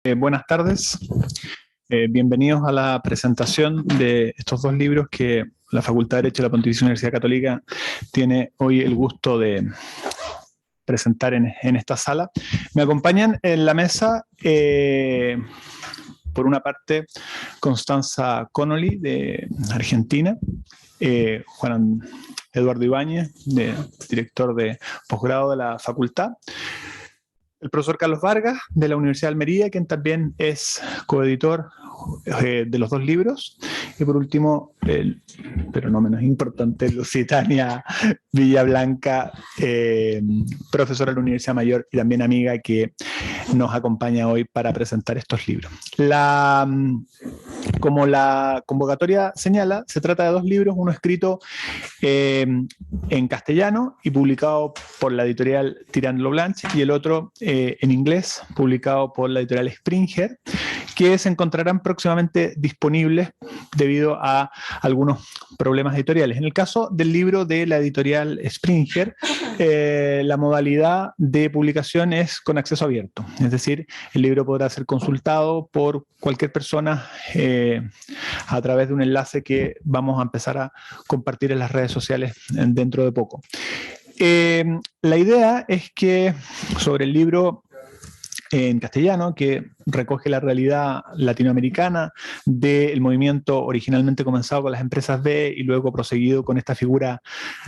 Buenas tardes, bienvenidos a la presentación de estos dos libros que la Facultad de Derecho de la Pontificia Universidad Católica tiene hoy el gusto de presentar en esta sala. Me acompañan en la mesa, por una parte, Constanza Connolly, de Argentina, Juan Eduardo Ibáñez, director de posgrado de la facultad, el profesor Carlos Vargas, de la Universidad de Almería, quien también es coeditor de los dos libros. Y por último, pero no menos importante, Lusitania Villablanca, profesora de la Universidad Mayor y también amiga, que nos acompaña hoy para presentar estos libros. Como la convocatoria señala, se trata de dos libros, uno escrito en castellano y publicado por la editorial Tirant lo Blanche, y el otro en inglés, publicado por la editorial Springer, que se encontrarán próximamente disponibles debido a algunos problemas editoriales. En el caso del libro de la editorial Springer, la modalidad de publicación es con acceso abierto, es decir, el libro podrá ser consultado por cualquier persona a través de un enlace que vamos a empezar a compartir en las redes sociales dentro de poco. La idea es que sobre el libro en castellano, que recoge la realidad latinoamericana del movimiento originalmente comenzado con las empresas B y luego proseguido con esta figura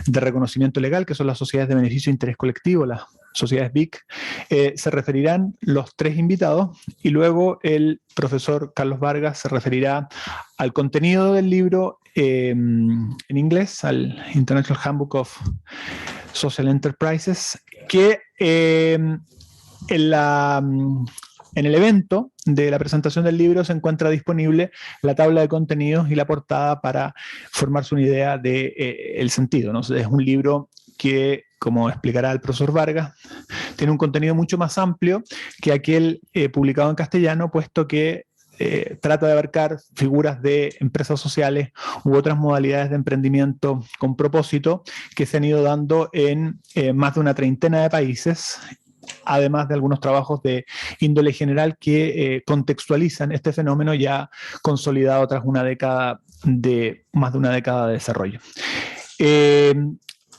de reconocimiento legal, que son las sociedades de beneficio e interés colectivo, las sociedades BIC, se referirán los tres invitados, y luego el profesor Carlos Vargas se referirá al contenido del libro en inglés, al International Handbook of Social Enterprises, que en el evento de la presentación del libro se encuentra disponible la tabla de contenidos y la portada para formarse una idea del sentido, ¿no? Es un libro que, como explicará el profesor Vargas, tiene un contenido mucho más amplio que aquel publicado en castellano, puesto que trata de abarcar figuras de empresas sociales u otras modalidades de emprendimiento con propósito que se han ido dando en más de una treintena de países, además de algunos trabajos de índole general que contextualizan este fenómeno ya consolidado tras más de una década de desarrollo.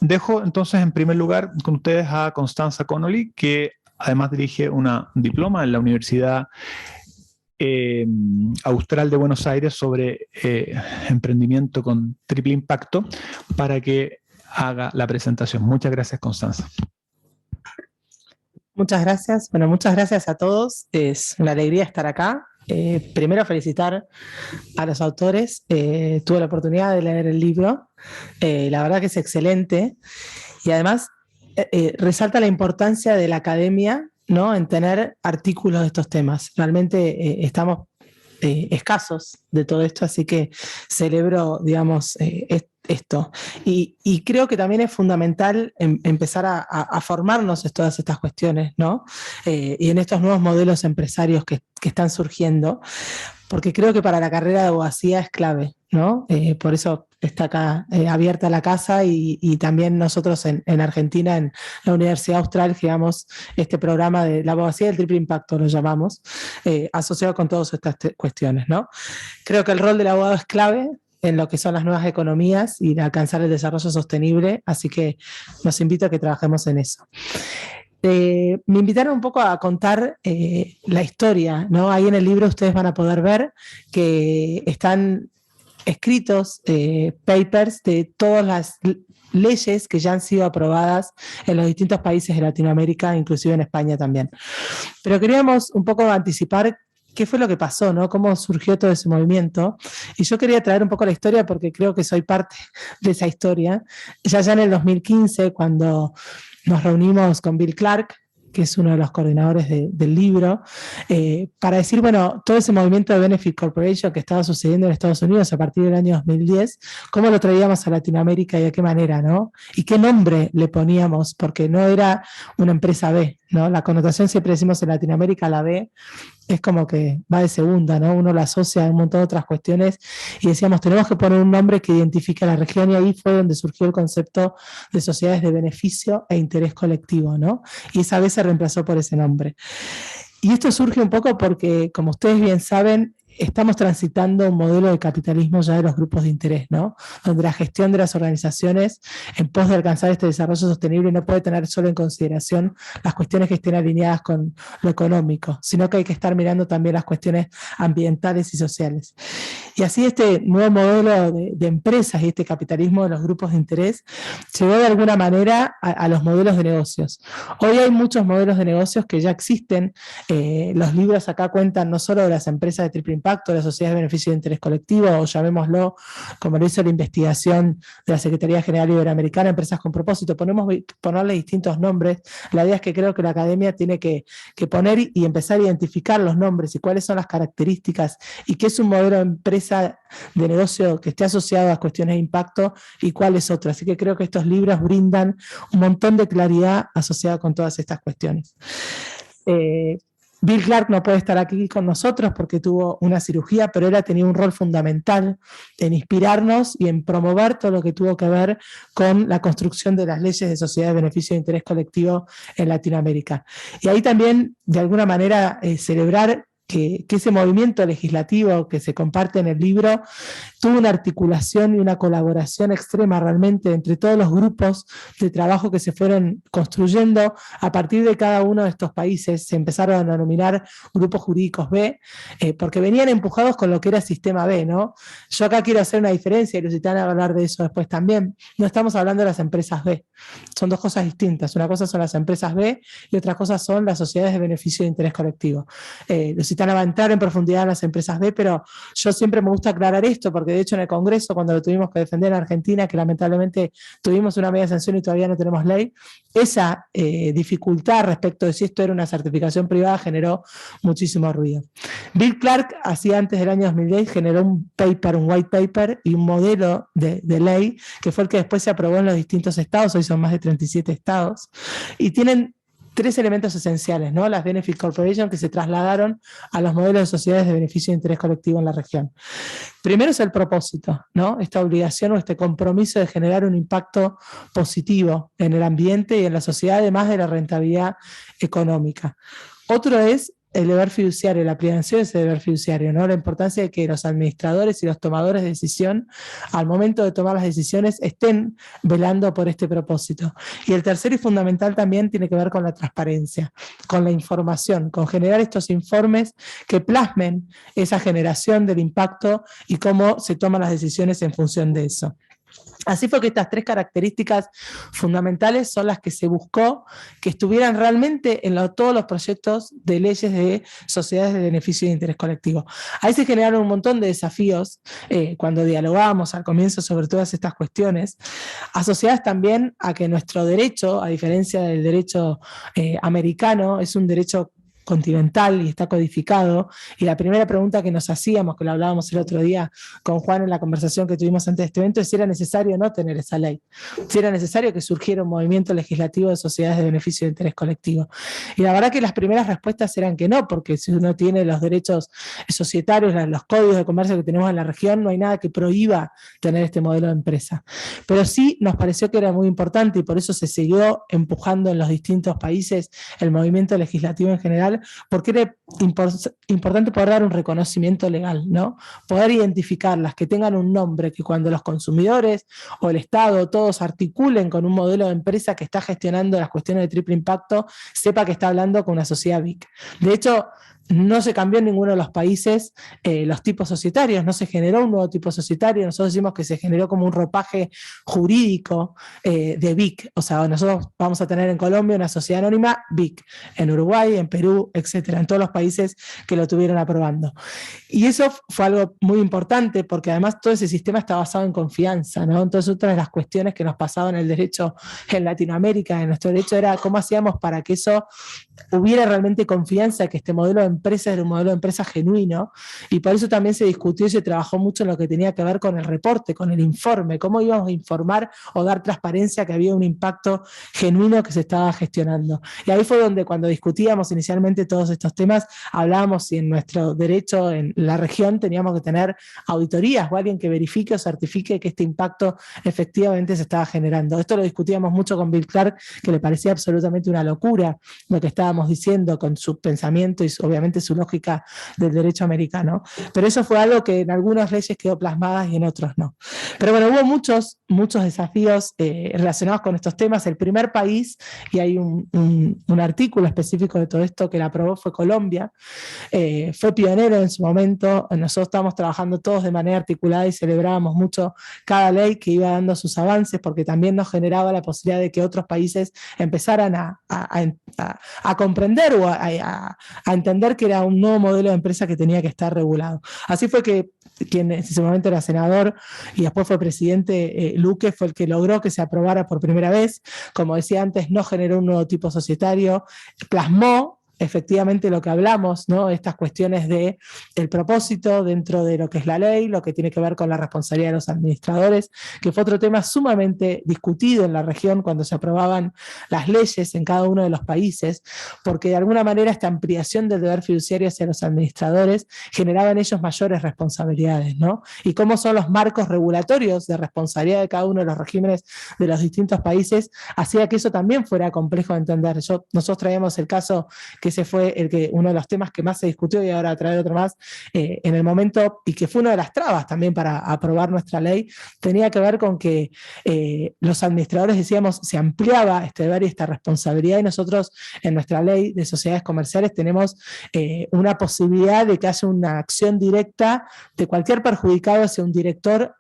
Dejo entonces en primer lugar con ustedes a Constanza Connolly, que además dirige una diploma en la Universidad Austral de Buenos Aires sobre emprendimiento con triple impacto, para que haga la presentación. Muchas gracias, Constanza. Muchas gracias. Bueno, muchas gracias a todos. Es una alegría estar acá. Primero felicitar a los autores. Tuve la oportunidad de leer el libro. La verdad que es excelente. Y además resalta la importancia de la academia, ¿no?, en tener artículos de estos temas. Realmente estamos escasos de todo esto, así que celebro, digamos, esto. Y creo que también es fundamental empezar a formarnos en todas estas cuestiones, ¿no? Y en estos nuevos modelos empresarios que están surgiendo, porque creo que para la carrera de abogacía es clave, ¿no? Por eso está acá abierta la casa, y también nosotros en Argentina, en la Universidad Austral, llevamos este programa de la abogacía del triple impacto, lo llamamos, asociado con todas estas cuestiones, ¿no? Creo que el rol del abogado es clave en lo que son las nuevas economías y de alcanzar el desarrollo sostenible, así que los invito a que trabajemos en eso. Me invitaron un poco a contar la historia, ¿no? Ahí en el libro ustedes van a poder ver que están escritos papers de todas las leyes que ya han sido aprobadas en los distintos países de Latinoamérica, inclusive en España también. Pero queríamos un poco anticipar qué fue lo que pasó, ¿no? Cómo surgió todo ese movimiento. Y yo quería traer un poco la historia porque creo que soy parte de esa historia. Ya en el 2015, cuando nos reunimos con Bill Clark, que es uno de los coordinadores del libro, para decir, bueno, todo ese movimiento de Benefit Corporation que estaba sucediendo en Estados Unidos a partir del año 2010, cómo lo traíamos a Latinoamérica y de qué manera, ¿no? Y qué nombre le poníamos, porque no era una empresa B, ¿no? La connotación, siempre decimos en Latinoamérica, la B es como que va de segunda, ¿no? Uno la asocia a un montón de otras cuestiones, y decíamos, tenemos que poner un nombre que identifique a la región, y ahí fue donde surgió el concepto de sociedades de beneficio e interés colectivo, ¿no? Y esa vez se reemplazó por ese nombre. Y esto surge un poco porque, como ustedes bien saben, estamos transitando un modelo de capitalismo ya de los grupos de interés, ¿no? Donde la gestión de las organizaciones en pos de alcanzar este desarrollo sostenible no puede tener solo en consideración las cuestiones que estén alineadas con lo económico, sino que hay que estar mirando también las cuestiones ambientales y sociales. Y así este nuevo modelo de empresas y este capitalismo de los grupos de interés llegó de alguna manera a los modelos de negocios. Hoy hay muchos modelos de negocios que ya existen. Los libros acá cuentan no solo de las empresas de triple impacto, de las sociedades de beneficio de interés colectivo, o llamémoslo, como lo hizo la investigación de la Secretaría General Iberoamericana, empresas con propósito, ponerle distintos nombres. La idea es que creo que la academia tiene que poner y empezar a identificar los nombres y cuáles son las características y qué es un modelo de empresa de negocio que esté asociado a cuestiones de impacto y cuál es otro. Así que creo que estos libros brindan un montón de claridad asociada con todas estas cuestiones. Bill Clark no puede estar aquí con nosotros porque tuvo una cirugía, pero él ha tenido un rol fundamental en inspirarnos y en promover todo lo que tuvo que ver con la construcción de las leyes de sociedad de beneficio de interés colectivo en Latinoamérica. Y ahí también, de alguna manera, celebrar que ese movimiento legislativo que se comparte en el libro tuvo una articulación y una colaboración extrema realmente entre todos los grupos de trabajo que se fueron construyendo a partir de cada uno de estos países. Se empezaron a denominar grupos jurídicos B, porque venían empujados con lo que era sistema B, ¿no? Yo acá quiero hacer una diferencia, y Lusitana va a hablar de eso después también. No estamos hablando de las empresas B, son dos cosas distintas. Una cosa son las empresas B y otra cosa son las sociedades de beneficio de interés colectivo. Lusitana va a entrar en profundidad en las empresas B, pero yo siempre me gusta aclarar esto, porque de hecho en el Congreso, cuando lo tuvimos que defender en Argentina, que lamentablemente tuvimos una media sanción y todavía no tenemos ley, esa dificultad respecto de si esto era una certificación privada generó muchísimo ruido. Bill Clark, hacía antes del año 2010, generó un paper, un white paper y un modelo de ley, que fue el que después se aprobó en los distintos estados, hoy son más de 37 estados, y tienen tres elementos esenciales, ¿no? Las Benefit Corporation, que se trasladaron a los modelos de sociedades de beneficio de interés colectivo en la región. Primero es el propósito, ¿no? Esta obligación o este compromiso de generar un impacto positivo en el ambiente y en la sociedad, además de la rentabilidad económica. Otro es el deber fiduciario, la aplicación de ese deber fiduciario, ¿no? La importancia de que los administradores y los tomadores de decisión, al momento de tomar las decisiones, estén velando por este propósito. Y el tercero y fundamental también tiene que ver con la transparencia, con la información, con generar estos informes que plasmen esa generación del impacto y cómo se toman las decisiones en función de eso. Así fue que estas tres características fundamentales son las que se buscó que estuvieran realmente en todos los proyectos de leyes de sociedades de beneficio de interés colectivo. Ahí se generaron un montón de desafíos cuando dialogábamos al comienzo sobre todas estas cuestiones, asociadas también a que nuestro derecho, a diferencia del derecho americano, es un derecho continental y está codificado, y la primera pregunta que nos hacíamos, que lo hablábamos el otro día con Juan en la conversación que tuvimos antes de este evento, es si era necesario no tener esa ley, si era necesario que surgiera un movimiento legislativo de sociedades de beneficio de interés colectivo. Y la verdad que las primeras respuestas eran que no, porque si uno tiene los derechos societarios, los códigos de comercio que tenemos en la región, no hay nada que prohíba tener este modelo de empresa. Pero sí nos pareció que era muy importante y por eso se siguió empujando en los distintos países el movimiento legislativo en general, porque era importante poder dar un reconocimiento legal, ¿no? Poder identificarlas, que tengan un nombre, que cuando los consumidores o el Estado, todos articulen con un modelo de empresa que está gestionando las cuestiones de triple impacto, sepa que está hablando con una sociedad BIC. De hecho, no se cambió en ninguno de los países los tipos societarios, no se generó un nuevo tipo societario, nosotros decimos que se generó como un ropaje jurídico de BIC, o sea, nosotros vamos a tener en Colombia una sociedad anónima BIC, en Uruguay, en Perú, etcétera, en todos los países que lo tuvieron aprobando. Y eso fue algo muy importante porque además todo ese sistema está basado en confianza, ¿no? Entonces otra de las cuestiones que nos pasaba en el derecho en Latinoamérica, en nuestro derecho, era cómo hacíamos para que eso hubiera realmente confianza, que este modelo de empresa era un modelo de empresa genuino, y por eso también se discutió y se trabajó mucho en lo que tenía que ver con el reporte, con el informe, cómo íbamos a informar o dar transparencia que había un impacto genuino que se estaba gestionando. Y ahí fue donde cuando discutíamos inicialmente todos estos temas, hablábamos si en nuestro derecho en la región teníamos que tener auditorías o alguien que verifique o certifique que este impacto efectivamente se estaba generando. Esto lo discutíamos mucho con Bill Clark, que le parecía absolutamente una locura lo que estaba estábamos diciendo con su pensamiento y obviamente su lógica del derecho americano. Pero eso fue algo que en algunas leyes quedó plasmadas y en otros no. Pero bueno, hubo muchos desafíos relacionados con estos temas. El primer país, y hay un artículo específico de todo esto que la aprobó, fue Colombia. Fue pionero en su momento. Nosotros estábamos trabajando todos de manera articulada y celebrábamos mucho cada ley que iba dando sus avances, porque también nos generaba la posibilidad de que otros países empezaran a comprender o a entender que era un nuevo modelo de empresa que tenía que estar regulado. Así fue que quien en ese momento era senador y después fue presidente, Luque, fue el que logró que se aprobara por primera vez. Como decía antes, no generó un nuevo tipo societario, plasmó efectivamente lo que hablamos, ¿no? Estas cuestiones de el propósito dentro de lo que es la ley, lo que tiene que ver con la responsabilidad de los administradores, que fue otro tema sumamente discutido en la región cuando se aprobaban las leyes en cada uno de los países, porque de alguna manera esta ampliación del deber fiduciario hacia los administradores generaba en ellos mayores responsabilidades, ¿no? Y cómo son los marcos regulatorios de responsabilidad de cada uno de los regímenes de los distintos países, hacía que eso también fuera complejo de entender. Nosotros traíamos el caso que ese fue uno de los temas que más se discutió y ahora trae otro más, en el momento, y que fue una de las trabas también para aprobar nuestra ley, tenía que ver con que los administradores, decíamos, se ampliaba este deber y esta responsabilidad, y nosotros en nuestra ley de sociedades comerciales tenemos una posibilidad de que haya una acción directa de cualquier perjudicado hacia un director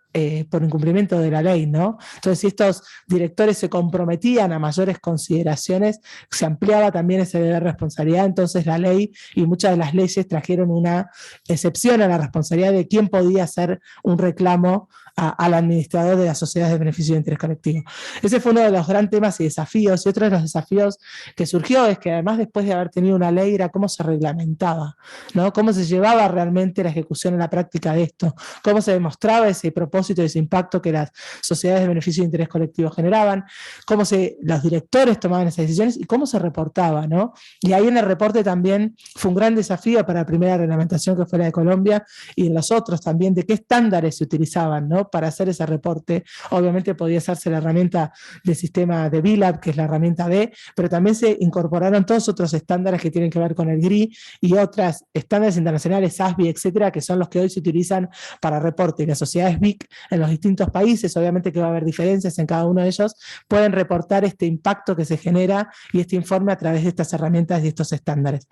por incumplimiento de la ley, ¿no? Entonces, si estos directores se comprometían a mayores consideraciones, se ampliaba también ese deber de responsabilidad. Entonces, la ley y muchas de las leyes trajeron una excepción a la responsabilidad de quién podía hacer un reclamo al administrador de las sociedades de beneficio de interés colectivo. Ese fue uno de los grandes temas y desafíos, y otro de los desafíos que surgió es que además después de haber tenido una ley era cómo se reglamentaba, ¿no? Cómo se llevaba realmente la ejecución en la práctica de esto, cómo se demostraba ese propósito y ese impacto que las sociedades de beneficio de interés colectivo generaban, cómo los directores tomaban esas decisiones y cómo se reportaba, ¿no? Y ahí en el reporte también fue un gran desafío para la primera reglamentación que fue la de Colombia, y en los otros también de qué estándares se utilizaban, ¿no? Para hacer ese reporte. Obviamente podía usarse la herramienta del sistema de BILAB, que es la herramienta B, pero también se incorporaron todos otros estándares que tienen que ver con el GRI y otros estándares internacionales, SASB, etcétera, que son los que hoy se utilizan para reporte. Y las sociedades BIC en los distintos países, obviamente que va a haber diferencias en cada uno de ellos, pueden reportar este impacto que se genera y este informe a través de estas herramientas y estos estándares.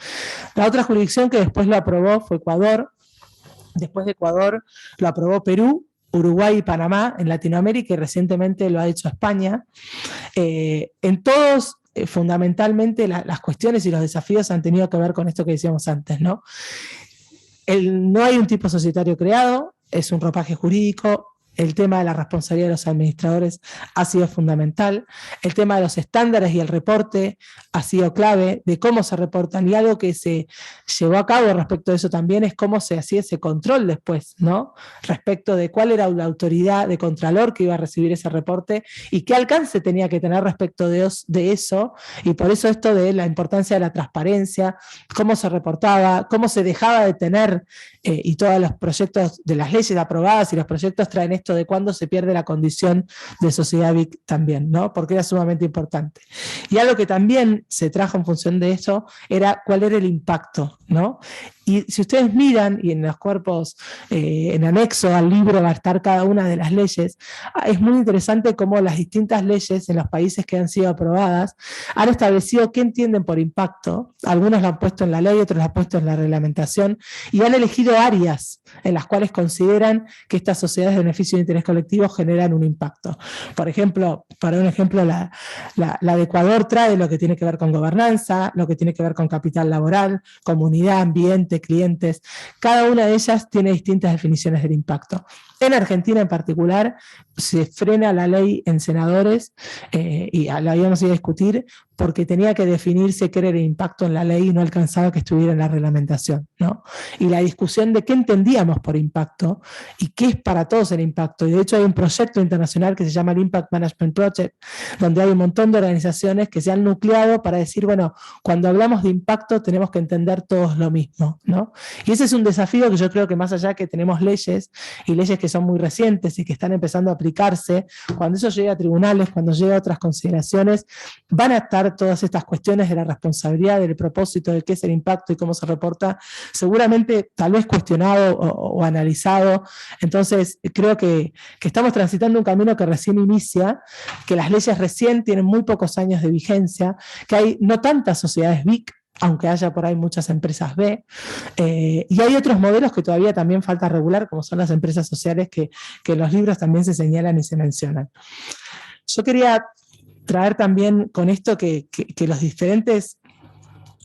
La otra jurisdicción que después lo aprobó fue Ecuador. Después de Ecuador lo aprobó Perú, Uruguay y Panamá en Latinoamérica, y recientemente lo ha hecho España. En todos, fundamentalmente, las cuestiones y los desafíos han tenido que ver con esto que decíamos antes, ¿no? No hay un tipo societario creado, es un ropaje jurídico. El tema de la responsabilidad de los administradores ha sido fundamental. El tema de los estándares y el reporte ha sido clave, de cómo se reportan, y algo que se llevó a cabo respecto de eso también es cómo se hacía ese control después, ¿no? Respecto de cuál era la autoridad de contralor que iba a recibir ese reporte y qué alcance tenía que tener respecto de eso, y por eso esto de la importancia de la transparencia, cómo se reportaba, cómo se dejaba de tener, y todos los proyectos de las leyes aprobadas y los proyectos traen esto de cuándo se pierde la condición de sociedad BIC también, ¿no? Porque era sumamente importante. Y algo que también se trajo en función de eso era cuál era el impacto, ¿no? Y si ustedes miran, y en los cuerpos, en anexo al libro va a estar cada una de las leyes, es muy interesante cómo las distintas leyes en los países que han sido aprobadas han establecido qué entienden por impacto. Algunos lo han puesto en la ley, otros lo han puesto en la reglamentación, y han elegido áreas en las cuales consideran que estas sociedades de beneficio de interés colectivo generan un impacto. Por ejemplo, para un ejemplo, la de Ecuador trae lo que tiene que ver con gobernanza, lo que tiene que ver con capital laboral, comunidad, ambiente, clientes. Cada una de ellas tiene distintas definiciones del impacto. En Argentina en particular se frena la ley en senadores, y la íbamos a ir a discutir porque tenía que definirse qué era el impacto en la ley y no alcanzaba que estuviera en la reglamentación, ¿no? Y la discusión de qué entendíamos por impacto y qué es para todos el impacto. Y de hecho hay un proyecto internacional que se llama el Impact Management Project, donde hay un montón de organizaciones que se han nucleado para decir, bueno, cuando hablamos de impacto tenemos que entender todos lo mismo, ¿no? Y ese es un desafío que yo creo que más allá que tenemos leyes, y leyes que son muy recientes y que están empezando a aplicarse, cuando eso llegue a tribunales, cuando llegue a otras consideraciones, van a estar trabajar todas estas cuestiones de la responsabilidad, del propósito, de qué es el impacto y cómo se reporta, seguramente tal vez cuestionado o analizado. Entonces creo que estamos transitando un camino que recién inicia, que las leyes recién tienen muy pocos años de vigencia, que hay no tantas sociedades BIC, aunque haya por ahí muchas empresas B, y hay otros modelos que todavía también falta regular, como son las empresas sociales que en los libros también se señalan y se mencionan. Yo quería traer también con esto que los diferentes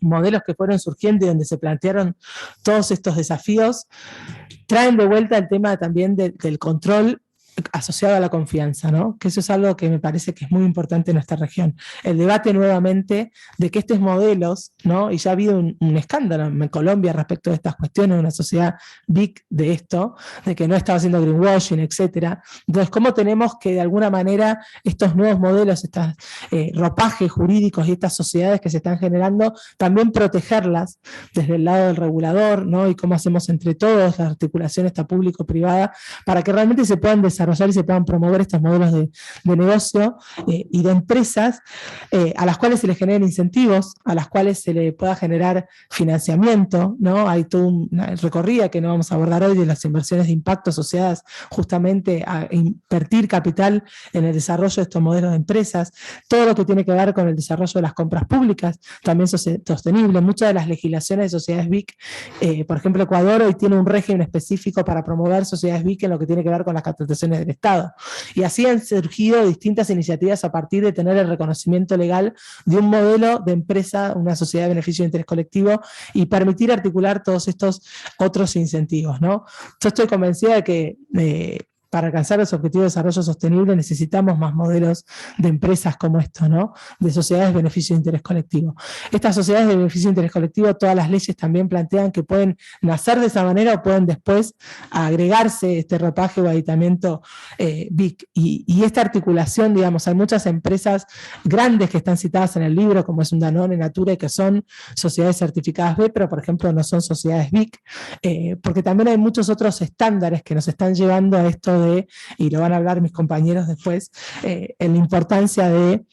modelos que fueron surgiendo y donde se plantearon todos estos desafíos, traen de vuelta el tema también del control asociado a la confianza, ¿no? Que eso es algo que me parece que es muy importante en nuestra región. El debate nuevamente de que estos modelos, ¿no? Y ya ha habido un escándalo en Colombia respecto de estas cuestiones, una sociedad big de esto, de que no estaba haciendo greenwashing, etcétera. Entonces, ¿cómo tenemos que de alguna manera estos nuevos modelos, estos ropajes jurídicos y estas sociedades que se están generando, también protegerlas desde el lado del regulador, ¿no? Y cómo hacemos entre todos la articulación esta público-privada para que realmente se puedan desarrollar y se puedan promover estos modelos de negocio y de empresas a las cuales se les generen incentivos, a las cuales se le pueda generar financiamiento, ¿no? Hay toda una recorrida que no vamos a abordar hoy de las inversiones de impacto asociadas justamente a invertir capital en el desarrollo de estos modelos de empresas, todo lo que tiene que ver con el desarrollo de las compras públicas, también sostenible. Muchas de las legislaciones de sociedades BIC, por ejemplo, Ecuador hoy tiene un régimen específico para promover sociedades BIC en lo que tiene que ver con las contrataciones del Estado. Y así han surgido distintas iniciativas a partir de tener el reconocimiento legal de un modelo de empresa, una sociedad de beneficio de interés colectivo, y permitir articular todos estos otros incentivos, ¿no? Yo estoy convencida de que para alcanzar los objetivos de desarrollo sostenible necesitamos más modelos de empresas como esto, ¿no? De sociedades de beneficio de interés colectivo. Estas sociedades de beneficio de interés colectivo, todas las leyes también plantean que pueden nacer de esa manera o pueden después agregarse este ropaje o aditamiento BIC. Y esta articulación, digamos, hay muchas empresas grandes que están citadas en el libro, como es un Danone, Natura, que son sociedades certificadas B, pero por ejemplo no son sociedades BIC, porque también hay muchos otros estándares que nos están llevando a esto y lo van a hablar mis compañeros después, en la importancia de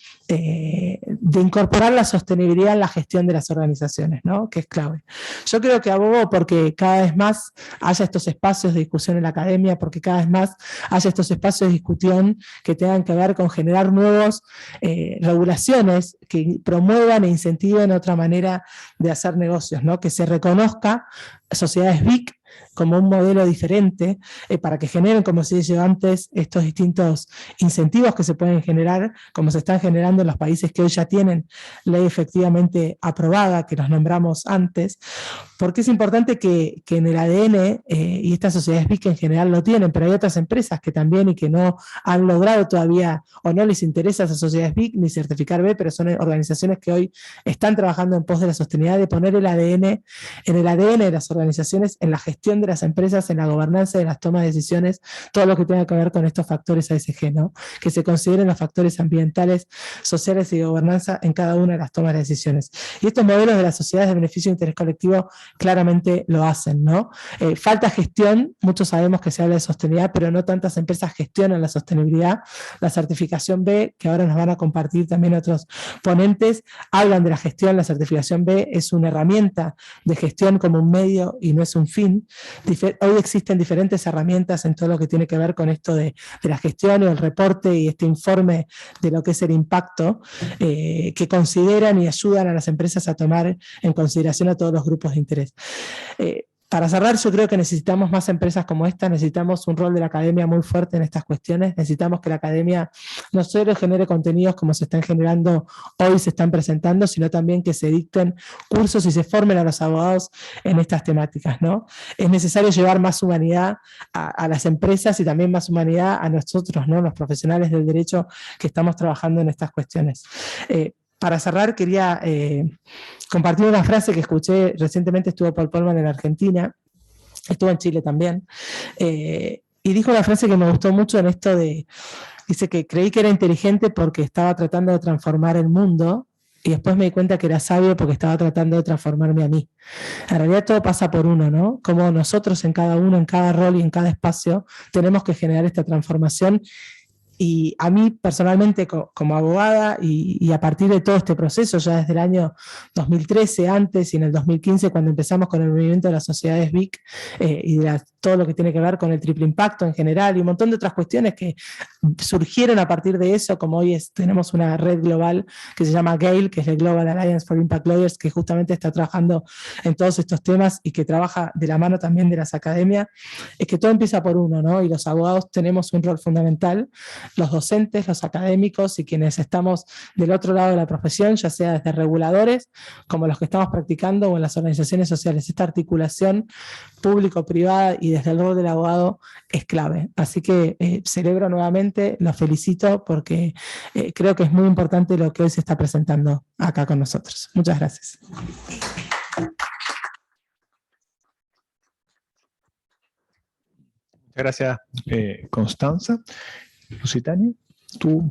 incorporar la sostenibilidad en la gestión de las organizaciones, ¿no? Que es clave. Yo creo que abogo porque cada vez más haya estos espacios de discusión en la academia, porque cada vez más haya estos espacios de discusión que tengan que ver con generar nuevas regulaciones que promuevan e incentiven otra manera de hacer negocios, ¿no? Que se reconozca sociedades BIC como un modelo diferente para que generen, como se dice antes, estos distintos incentivos que se pueden generar, como se están generando en los países que hoy ya tienen ley efectivamente aprobada, que los nombramos antes, porque es importante que en el ADN, y estas sociedades BIC en general lo tienen, pero hay otras empresas que también y que no han logrado todavía, o no les interesa esas sociedades BIC ni certificar B, pero son organizaciones que hoy están trabajando en pos de la sostenibilidad, de poner el ADN, en el ADN de las organizaciones, en la gestión de las empresas, en la gobernanza de las tomas de decisiones, todo lo que tenga que ver con estos factores ASG, ¿no? Que se consideren los factores ambientales, sociales y de gobernanza en cada una de las tomas de decisiones. Y estos modelos de las sociedades de beneficio de interés colectivo claramente lo hacen, ¿no? Falta gestión, muchos sabemos que se habla de sostenibilidad, pero no tantas empresas gestionan la sostenibilidad. La certificación B, que ahora nos van a compartir también otros ponentes, hablan de la gestión. La certificación B es una herramienta de gestión como un medio y no es un fin. Hoy existen diferentes herramientas en todo lo que tiene que ver con esto de la gestión y el reporte y este informe de lo que es el impacto, que consideran y ayudan a las empresas a tomar en consideración a todos los grupos de interés. Para cerrar, yo creo que necesitamos más empresas como esta, necesitamos un rol de la academia muy fuerte en estas cuestiones, necesitamos que la academia no solo genere contenidos como se están generando hoy, se están presentando, sino también que se dicten cursos y se formen a los abogados en estas temáticas, ¿no? Es necesario llevar más humanidad a las empresas y también más humanidad a nosotros, ¿no? Los profesionales del derecho que estamos trabajando en estas cuestiones. Para cerrar, quería compartir una frase que escuché recientemente. Estuvo Paul Polman en Argentina, estuvo en Chile también, y dijo una frase que me gustó mucho en esto dice que creí que era inteligente porque estaba tratando de transformar el mundo, y después me di cuenta que era sabio porque estaba tratando de transformarme a mí. En realidad todo pasa por uno, ¿no? Como nosotros en cada uno, en cada rol y en cada espacio, tenemos que generar esta transformación Y a mí personalmente como abogada y a partir de todo este proceso, ya desde el año 2013 antes y en el 2015 cuando empezamos con el movimiento de las sociedades BIC y de todo lo que tiene que ver con el triple impacto en general y un montón de otras cuestiones que surgieron a partir de eso, como hoy tenemos una red global que se llama GALE, que es el Global Alliance for Impact Lawyers, que justamente está trabajando en todos estos temas y que trabaja de la mano también de las academias, es que todo empieza por uno, ¿no? Y los abogados tenemos un rol fundamental, los docentes, los académicos y quienes estamos del otro lado de la profesión, ya sea desde reguladores, como los que estamos practicando o en las organizaciones sociales. Esta articulación público-privada y desde el rol del abogado es clave. Así que celebro nuevamente, los felicito porque creo que es muy importante lo que hoy se está presentando acá con nosotros. Muchas gracias. Muchas gracias, Constanza. Lusitania, tú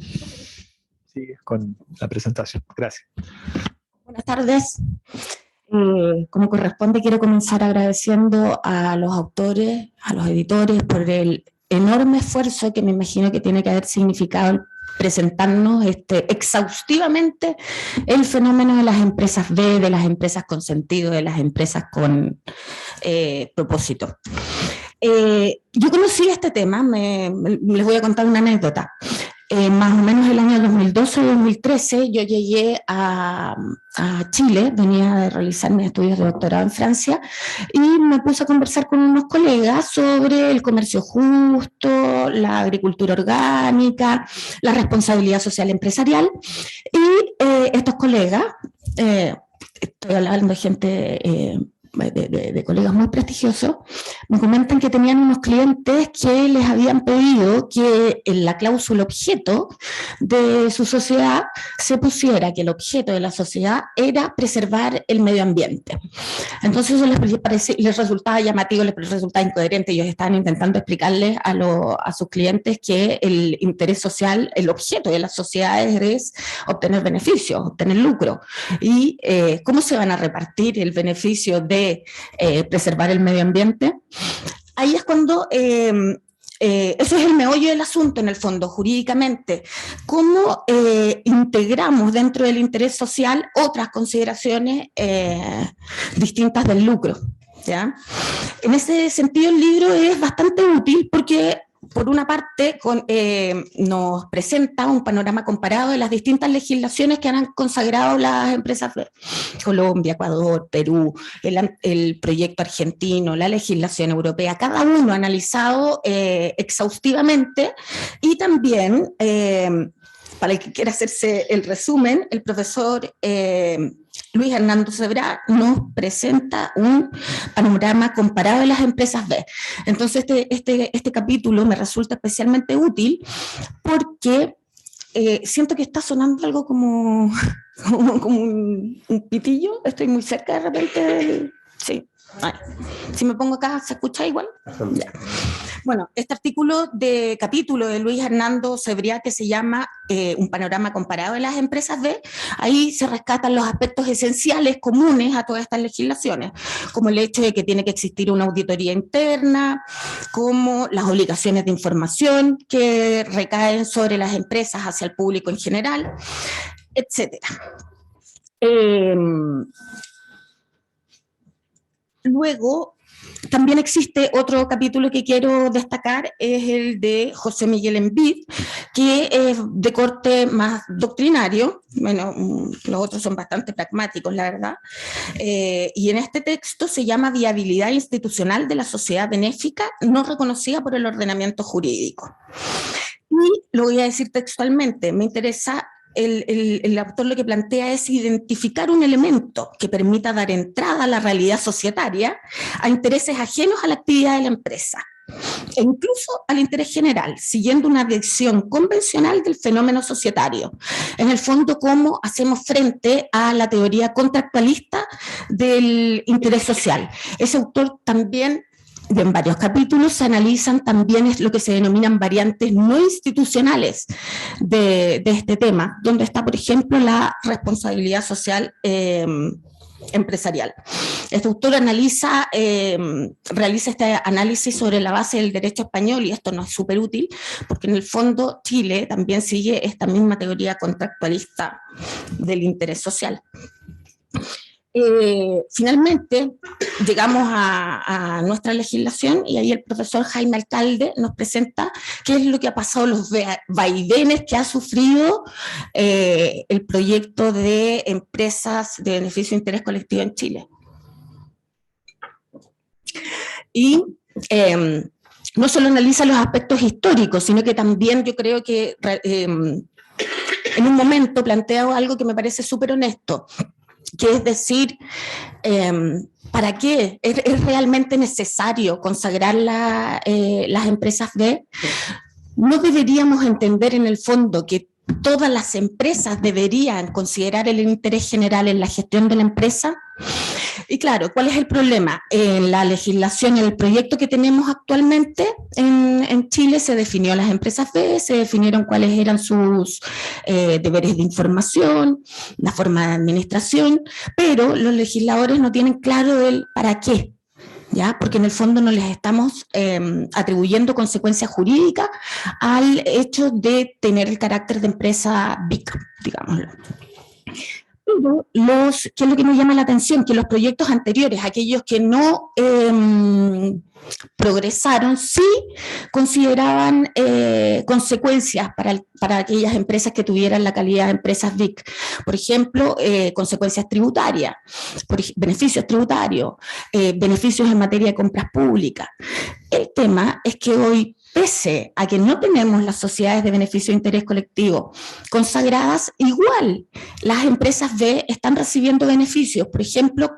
sigues con la presentación. Gracias. Buenas tardes. Como corresponde, quiero comenzar agradeciendo a los autores, a los editores, por el enorme esfuerzo que me imagino que tiene que haber significado presentarnos exhaustivamente el fenómeno de las empresas B, de las empresas con sentido, de las empresas con propósito. Yo conocí este tema, les voy a contar una anécdota. Más o menos el año 2012-2013 yo llegué a Chile, venía de realizar mis estudios de doctorado en Francia y me puse a conversar con unos colegas sobre el comercio justo, la agricultura orgánica, la responsabilidad social empresarial y estos colegas, estoy hablando de gente... De colegas muy prestigiosos, me comentan que tenían unos clientes que les habían pedido que en la cláusula objeto de su sociedad se pusiera que el objeto de la sociedad era preservar el medio ambiente. Entonces eso les resultaba llamativo, les resultaba incoherente. Ellos estaban intentando explicarles a sus clientes que el interés social, el objeto de las sociedades es obtener beneficios, obtener lucro. Y ¿cómo se van a repartir el beneficio de preservar el medio ambiente? Ahí es cuando eso es el meollo del asunto en el fondo, jurídicamente. ¿Cómo integramos dentro del interés social otras consideraciones distintas del lucro? ¿Ya? En ese sentido el libro es bastante útil porque por una parte nos presenta un panorama comparado de las distintas legislaciones que han consagrado las empresas de Colombia, Ecuador, Perú, el proyecto argentino, la legislación europea, cada uno analizado exhaustivamente y también, para el que quiera hacerse el resumen, el profesor Luis Hernando Cebrá nos presenta un panorama comparado de las empresas B. Entonces este capítulo me resulta especialmente útil porque siento que está sonando algo como un pitillo. Estoy muy cerca de repente sí. Ay, si me pongo acá, ¿se escucha igual? Ya. Bueno, este capítulo de Luis Hernando Cebriá que se llama Un panorama comparado de las empresas B, ahí se rescatan los aspectos esenciales comunes a todas estas legislaciones, como el hecho de que tiene que existir una auditoría interna, como las obligaciones de información que recaen sobre las empresas hacia el público en general, etcétera. Luego, también existe otro capítulo que quiero destacar, es el de José Miguel Envid, que es de corte más doctrinario, bueno, los otros son bastante pragmáticos, la verdad, y en este texto se llama Viabilidad institucional de la sociedad benéfica no reconocida por el ordenamiento jurídico. Y lo voy a decir textualmente, me interesa. El autor lo que plantea es identificar un elemento que permita dar entrada a la realidad societaria a intereses ajenos a la actividad de la empresa e incluso al interés general, siguiendo una visión convencional del fenómeno societario. En el fondo, cómo hacemos frente a la teoría contractualista del interés social. Ese autor también en varios capítulos se analizan también lo que se denominan variantes no institucionales de este tema, donde está, por ejemplo, la responsabilidad social empresarial. Este autor realiza este análisis sobre la base del derecho español, y esto nos es súper útil, porque en el fondo Chile también sigue esta misma teoría contractualista del interés social. Finalmente llegamos a nuestra legislación, y ahí el profesor Jaime Alcalde nos presenta qué es lo que ha pasado, los vaivenes que ha sufrido el proyecto de empresas de beneficio de interés colectivo en Chile. Y no solo analiza los aspectos históricos, sino que también yo creo que en un momento plantea algo que me parece súper honesto, que es decir, ¿para qué? ¿Es realmente necesario consagrar las empresas B? ¿No deberíamos entender en el fondo que todas las empresas deberían considerar el interés general en la gestión de la empresa? Y claro, ¿cuál es el problema? En la legislación, en el proyecto que tenemos actualmente en Chile, se definió las empresas B, se definieron cuáles eran sus deberes de información, la forma de administración, pero los legisladores no tienen claro el para qué, ¿ya? Porque en el fondo no les estamos atribuyendo consecuencias jurídicas al hecho de tener el carácter de empresa BIC, digámoslo. Pero ¿qué es lo que nos llama la atención? Que los proyectos anteriores, aquellos que no progresaron, sí consideraban consecuencias para aquellas empresas que tuvieran la calidad de empresas BIC. Por ejemplo, consecuencias tributarias, beneficios tributarios, beneficios en materia de compras públicas. El tema es que hoy, pese a que no tenemos las sociedades de beneficio de interés colectivo consagradas, igual las empresas B están recibiendo beneficios. Por ejemplo,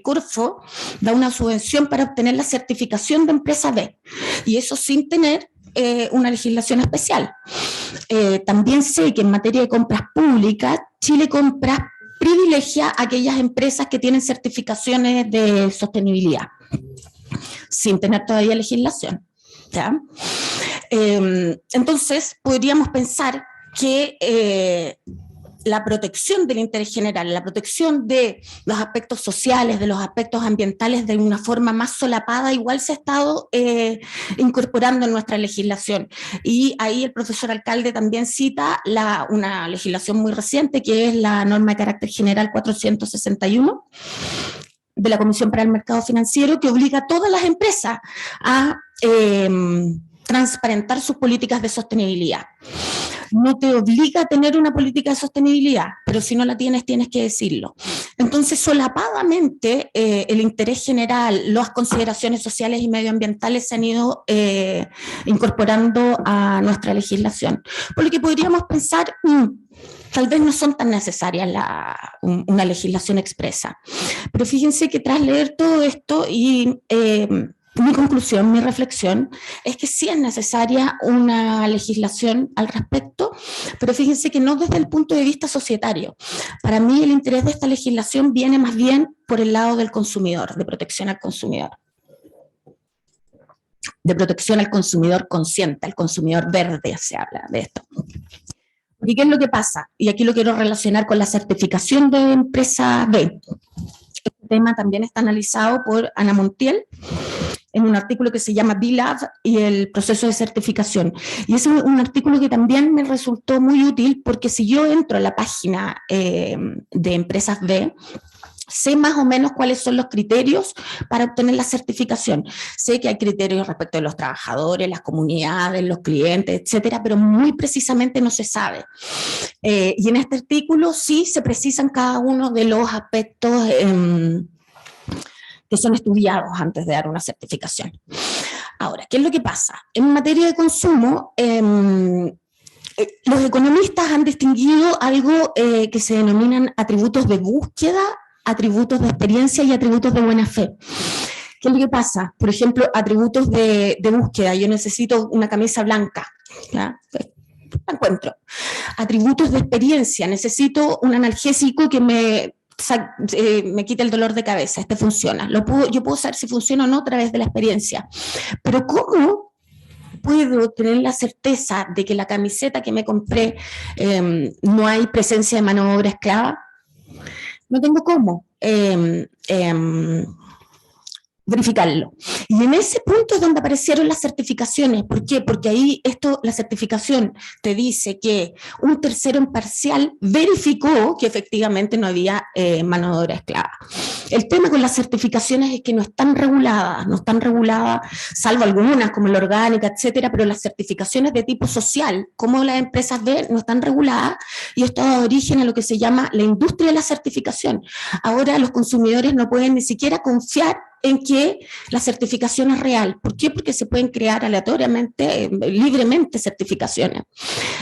Corfo da una subvención para obtener la certificación de empresa B, y eso sin tener una legislación especial. También sé que en materia de compras públicas, Chile Compras privilegia a aquellas empresas que tienen certificaciones de sostenibilidad, sin tener todavía legislación. ¿Ya? Entonces, podríamos pensar que la protección del interés general, la protección de los aspectos sociales, de los aspectos ambientales, de una forma más solapada, igual se ha estado incorporando en nuestra legislación. Y ahí el profesor Alcalde también cita una legislación muy reciente, que es la norma de carácter general 461, de la Comisión para el Mercado Financiero, que obliga a todas las empresas a transparentar sus políticas de sostenibilidad. No te obliga a tener una política de sostenibilidad, pero si no la tienes, tienes que decirlo. Entonces, solapadamente, el interés general, las consideraciones sociales y medioambientales se han ido incorporando a nuestra legislación. Por lo que podríamos pensar, tal vez no son tan necesarias una legislación expresa. Pero fíjense que tras leer todo esto y mi conclusión, mi reflexión, es que sí es necesaria una legislación al respecto, pero fíjense que no desde el punto de vista societario. Para mí el interés de esta legislación viene más bien por el lado del consumidor, de protección al consumidor. De protección al consumidor consciente, al consumidor verde, se habla de esto. ¿Y qué es lo que pasa? Y aquí lo quiero relacionar con la certificación de empresa B. Este tema también está analizado por Ana Montiel en un artículo que se llama B-Lab y el proceso de certificación. Y es un artículo que también me resultó muy útil, porque si yo entro a la página de empresas B, sé más o menos cuáles son los criterios para obtener la certificación. Sé que hay criterios respecto de los trabajadores, las comunidades, los clientes, etcétera, pero muy precisamente no se sabe. Y en este artículo sí se precisan cada uno de los aspectos que son estudiados antes de dar una certificación. Ahora, ¿qué es lo que pasa? En materia de consumo, los economistas han distinguido algo que se denominan atributos de búsqueda, atributos de experiencia y atributos de buena fe. ¿Qué es lo que pasa? Por ejemplo, atributos de búsqueda. Yo necesito una camisa blanca, ¿ya? La encuentro. Atributos de experiencia. Necesito un analgésico que me me quite el dolor de cabeza, este funciona. Yo puedo saber si funciona o no a través de la experiencia. Pero ¿cómo puedo tener la certeza de que la camiseta que me compré no hay presencia de mano de obra esclava? No tengo cómo verificarlo. Y en ese punto es donde aparecieron las certificaciones. ¿Por qué? Porque ahí la certificación te dice que un tercero imparcial verificó que efectivamente no había mano de obra esclava. El tema con las certificaciones es que no están reguladas, salvo algunas como la orgánica, etcétera, pero las certificaciones de tipo social, como las empresas ven, no están reguladas, y esto da origen a lo que se llama la industria de la certificación. Ahora los consumidores no pueden ni siquiera confiar en que la certificación es real. ¿Por qué? Porque se pueden crear aleatoriamente, libremente certificaciones.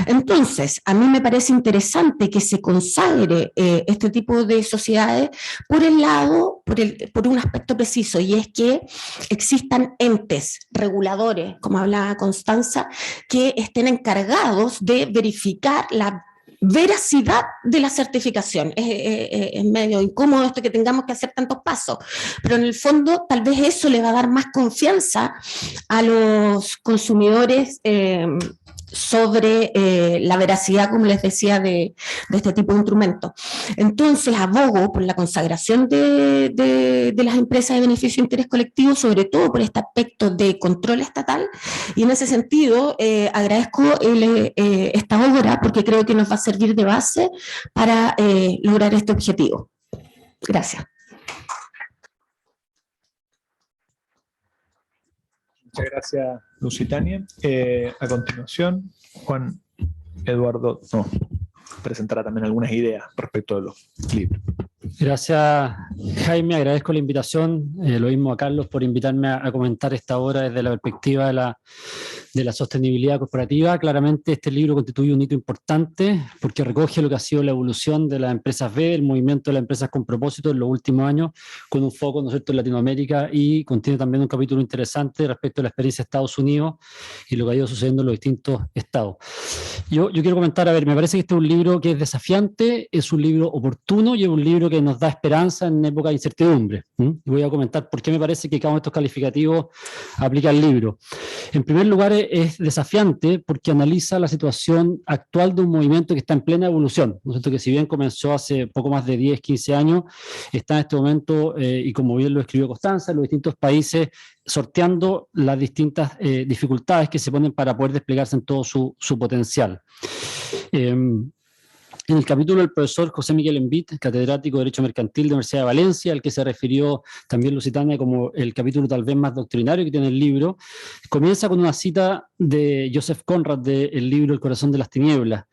Entonces, a mí me parece interesante que se consagre este tipo de sociedades por un aspecto preciso, y es que existan entes reguladores, como hablaba Constanza, que estén encargados de verificar la veracidad de la certificación. Es medio incómodo esto que tengamos que hacer tantos pasos, pero en el fondo tal vez eso le va a dar más confianza a los consumidores sobre la veracidad, como les decía, de este tipo de instrumentos. Entonces abogo por la consagración de las empresas de beneficio de interés colectivo, sobre todo por este aspecto de control estatal, y en ese sentido agradezco esta obra porque creo que nos va a servir de base para lograr este objetivo. Gracias. Muchas gracias, Lusitania. A continuación, Juan Eduardo presentará también algunas ideas respecto de los libros. Gracias, Jaime. Agradezco la invitación. Lo mismo a Carlos por invitarme a comentar esta obra desde la perspectiva de la sostenibilidad corporativa. Claramente este libro constituye un hito importante porque recoge lo que ha sido la evolución de las empresas B, el movimiento de las empresas con propósito en los últimos años, con un foco, ¿no es cierto?, en Latinoamérica, y contiene también un capítulo interesante respecto a la experiencia de Estados Unidos y lo que ha ido sucediendo en los distintos estados. Yo quiero comentar, me parece que este es un libro que es desafiante, es un libro oportuno y es un libro que nos da esperanza en época de incertidumbre. Y voy a comentar por qué me parece que cada uno de estos calificativos aplica al libro. En primer lugar, es desafiante porque analiza la situación actual de un movimiento que está en plena evolución, ¿no es cierto?, que si bien comenzó hace poco más de 10, 15 años, está en este momento, y como bien lo escribió Constanza, en los distintos países sorteando las distintas dificultades que se ponen para poder desplegarse en todo su potencial. En el capítulo del profesor José Miguel Envit, catedrático de Derecho Mercantil de la Universidad de Valencia, al que se refirió también Lusitania como el capítulo tal vez más doctrinario que tiene el libro, comienza con una cita de Joseph Conrad del libro El corazón de las tinieblas,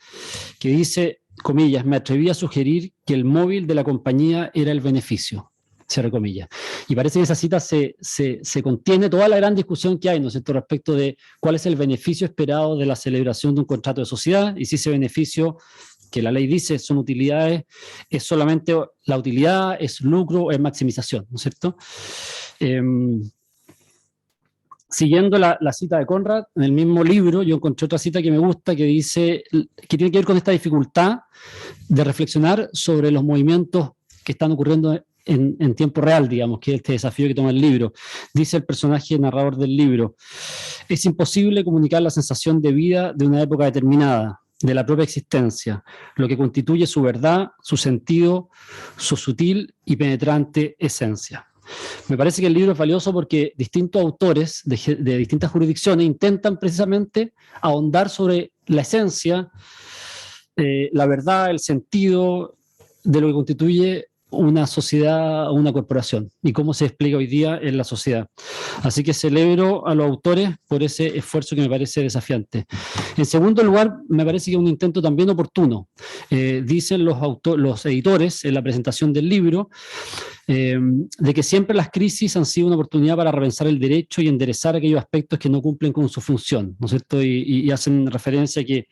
que dice, comillas, me atreví a sugerir que el móvil de la compañía era el beneficio. Cierre comillas. Y parece que en esa cita se contiene toda la gran discusión que hay, ¿no es cierto?, respecto de cuál es el beneficio esperado de la celebración de un contrato de sociedad, y si ese beneficio, que la ley dice son utilidades, es solamente la utilidad, es lucro, es maximización, ¿no es cierto? Siguiendo la cita de Conrad, en el mismo libro yo encontré otra cita que me gusta, que dice, que tiene que ver con esta dificultad de reflexionar sobre los movimientos que están ocurriendo en tiempo real, digamos, que es este desafío que toma el libro. Dice el personaje narrador del libro, es imposible comunicar la sensación de vida de una época determinada, de la propia existencia, lo que constituye su verdad, su sentido, su sutil y penetrante esencia. Me parece que el libro es valioso porque distintos autores de distintas jurisdicciones intentan precisamente ahondar sobre la esencia, la verdad, el sentido de lo que constituye una sociedad o una corporación y cómo se despliega hoy día en la sociedad. Así que celebro a los autores por ese esfuerzo que me parece desafiante. En segundo lugar, me parece que es un intento también oportuno. Dicen los editores en la presentación del libro de que siempre las crisis han sido una oportunidad para repensar el derecho y enderezar aquellos aspectos que no cumplen con su función, ¿no es cierto? Y hacen referencia a que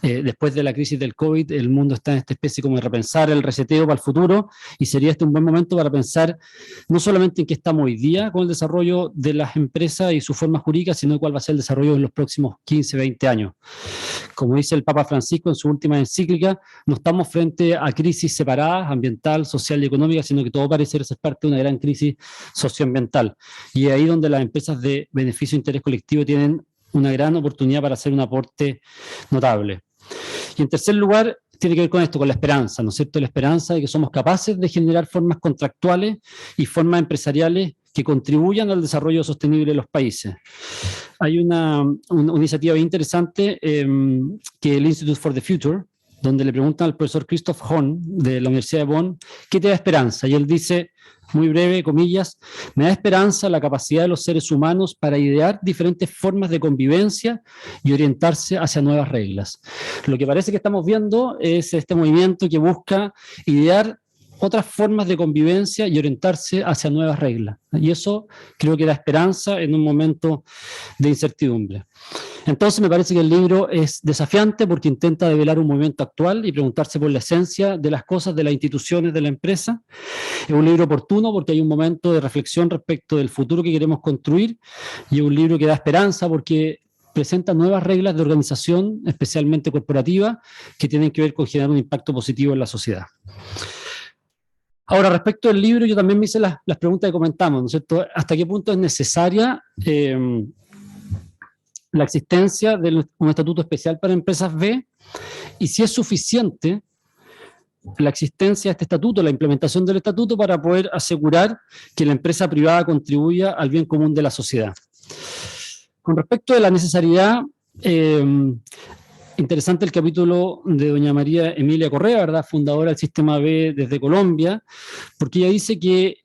después de la crisis del COVID, el mundo está en esta especie como de repensar el reseteo para el futuro, y sería este un buen momento para pensar no solamente en qué estamos hoy día con el desarrollo de las empresas y su forma jurídica, sino cuál va a ser el desarrollo en los próximos 15, 20 años. Como dice el Papa Francisco en su última encíclica, no estamos frente a crisis separadas, ambiental, social y económica, sino que todo parece ser parte de una gran crisis socioambiental. Y es ahí donde las empresas de beneficio e interés colectivo tienen una gran oportunidad para hacer un aporte notable. Y en tercer lugar, tiene que ver con esto, con la esperanza, ¿no es cierto? La esperanza de que somos capaces de generar formas contractuales y formas empresariales que contribuyan al desarrollo sostenible de los países. Hay una iniciativa bien interesante que el Institute for the Future, donde le preguntan al profesor Christoph Horn de la Universidad de Bonn, ¿qué te da esperanza? Y él dice, muy breve, comillas, me da esperanza la capacidad de los seres humanos para idear diferentes formas de convivencia y orientarse hacia nuevas reglas. Lo que parece que estamos viendo es este movimiento que busca idear otras formas de convivencia y orientarse hacia nuevas reglas. Y eso creo que da esperanza en un momento de incertidumbre. Entonces me parece que el libro es desafiante porque intenta develar un movimiento actual y preguntarse por la esencia de las cosas, de las instituciones, de la empresa. Es un libro oportuno porque hay un momento de reflexión respecto del futuro que queremos construir, y es un libro que da esperanza porque presenta nuevas reglas de organización, especialmente corporativa, que tienen que ver con generar un impacto positivo en la sociedad. Ahora, respecto del libro, yo también me hice las preguntas que comentamos, ¿no es cierto? ¿Hasta qué punto es necesaria la existencia de un estatuto especial para empresas B? Y si es suficiente la existencia de este estatuto, la implementación del estatuto, para poder asegurar que la empresa privada contribuya al bien común de la sociedad. Con respecto de la necesariedad, interesante el capítulo de doña María Emilia Correa, ¿verdad?, fundadora del Sistema B desde Colombia, porque ella dice que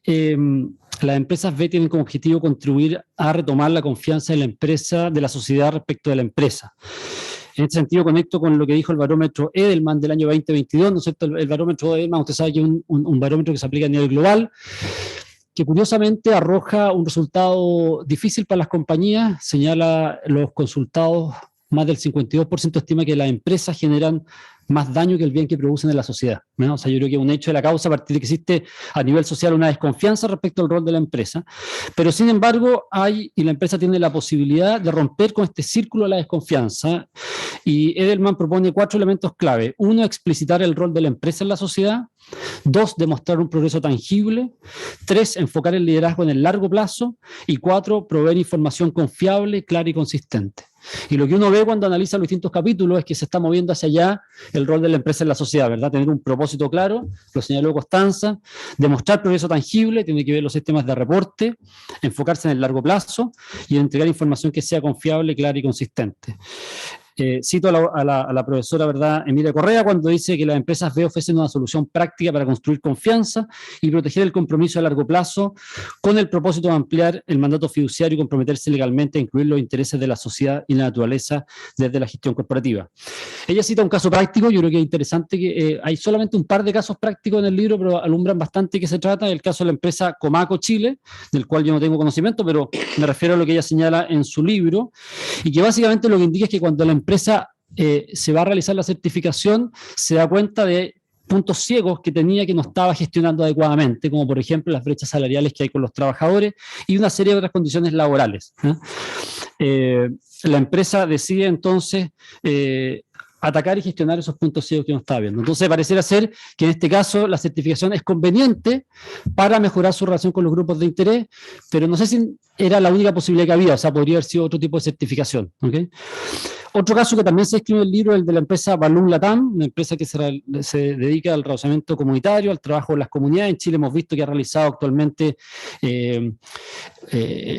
las empresas B tienen como objetivo contribuir a retomar la confianza de la empresa, de la sociedad respecto de la empresa. En este sentido, conecto con lo que dijo el barómetro Edelman del año 2022, ¿no es cierto? El barómetro Edelman, usted sabe que es un barómetro que se aplica a nivel global, que curiosamente arroja un resultado difícil para las compañías. Señala los consultados, más del 52% estima que las empresas generan más daño que el bien que producen en la sociedad, ¿no? O sea, yo creo que es un hecho de la causa a partir de que existe a nivel social una desconfianza respecto al rol de la empresa, pero sin embargo y la empresa tiene la posibilidad de romper con este círculo de la desconfianza, y Edelman propone 4 elementos clave. 1, explicitar el rol de la empresa en la sociedad. 2, demostrar un progreso tangible. 3, enfocar el liderazgo en el largo plazo. Y 4, proveer información confiable, clara y consistente. Y lo que uno ve cuando analiza los distintos capítulos es que se está moviendo hacia allá el rol de la empresa en la sociedad, ¿verdad? Tener un propósito claro, lo señaló Constanza, demostrar progreso tangible, tiene que ver los sistemas de reporte, enfocarse en el largo plazo y entregar información que sea confiable, clara y consistente. Cito a la profesora, ¿verdad?, Emilia Correa, cuando dice que las empresas B ofrecen una solución práctica para construir confianza y proteger el compromiso a largo plazo, con el propósito de ampliar el mandato fiduciario y comprometerse legalmente a incluir los intereses de la sociedad y la naturaleza desde la gestión corporativa. Ella cita un caso práctico. Yo creo que es interesante que hay solamente un par de casos prácticos en el libro, pero alumbran bastante que se trata. El caso de la empresa Comaco Chile, del cual yo no tengo conocimiento, pero me refiero a lo que ella señala en su libro, y que básicamente lo que indica es que cuando la empresa se va a realizar la certificación, se da cuenta de puntos ciegos que tenía, que no estaba gestionando adecuadamente, como por ejemplo las brechas salariales que hay con los trabajadores y una serie de otras condiciones laborales. La empresa decide entonces atacar y gestionar esos puntos ciegos que no estaba viendo. Entonces pareciera ser que en este caso la certificación es conveniente para mejorar su relación con los grupos de interés, pero no sé si era la única posibilidad que había. O sea, podría haber sido otro tipo de certificación, ¿okay? Otro caso que también se escribe en el libro es el de la empresa Balloon Latam, una empresa que se dedica al relacionamiento comunitario, al trabajo en las comunidades. En Chile hemos visto que ha realizado actualmente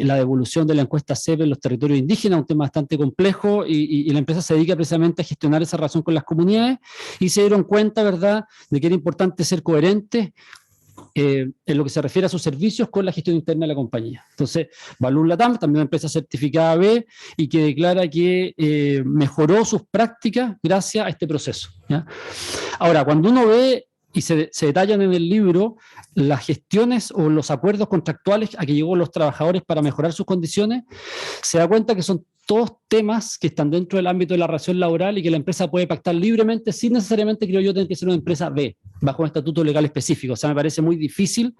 la devolución de la encuesta CEP en los territorios indígenas, un tema bastante complejo, y la empresa se dedica precisamente a gestionar esa relación con las comunidades, y se dieron cuenta, ¿verdad?, de que era importante ser coherentes en lo que se refiere a sus servicios con la gestión interna de la compañía. Entonces, Balloon Latam, también una empresa certificada B, y que declara que mejoró sus prácticas gracias a este proceso, ¿ya? Ahora, cuando uno ve y se detallan en el libro las gestiones o los acuerdos contractuales a que llegó los trabajadores para mejorar sus condiciones, se da cuenta que son todos temas que están dentro del ámbito de la relación laboral y que la empresa puede pactar libremente sin necesariamente, creo yo, tener que ser una empresa B, bajo un estatuto legal específico. O sea, me parece muy difícil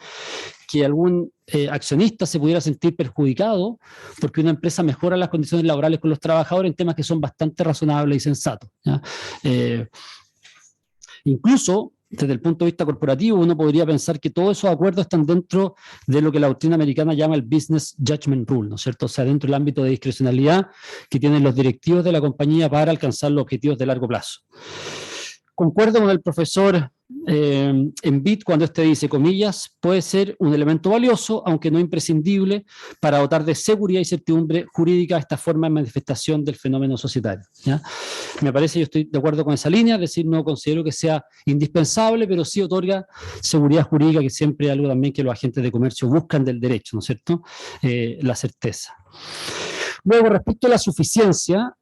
que algún accionista se pudiera sentir perjudicado porque una empresa mejora las condiciones laborales con los trabajadores en temas que son bastante razonables y sensatos, ¿ya? Incluso, desde el punto de vista corporativo, uno podría pensar que todos esos acuerdos están dentro de lo que la doctrina americana llama el Business Judgment Rule, ¿no es cierto? O sea, dentro del ámbito de discrecionalidad que tienen los directivos de la compañía para alcanzar los objetivos de largo plazo. Concuerdo con el profesor Envid cuando dice, comillas, puede ser un elemento valioso, aunque no imprescindible, para dotar de seguridad y certidumbre jurídica esta forma de manifestación del fenómeno societario, ¿ya? Me parece, yo estoy de acuerdo con esa línea, es decir, no considero que sea indispensable, pero sí otorga seguridad jurídica, que siempre es algo también que los agentes de comercio buscan del derecho, ¿no es cierto? La certeza. Luego, respecto a la suficiencia,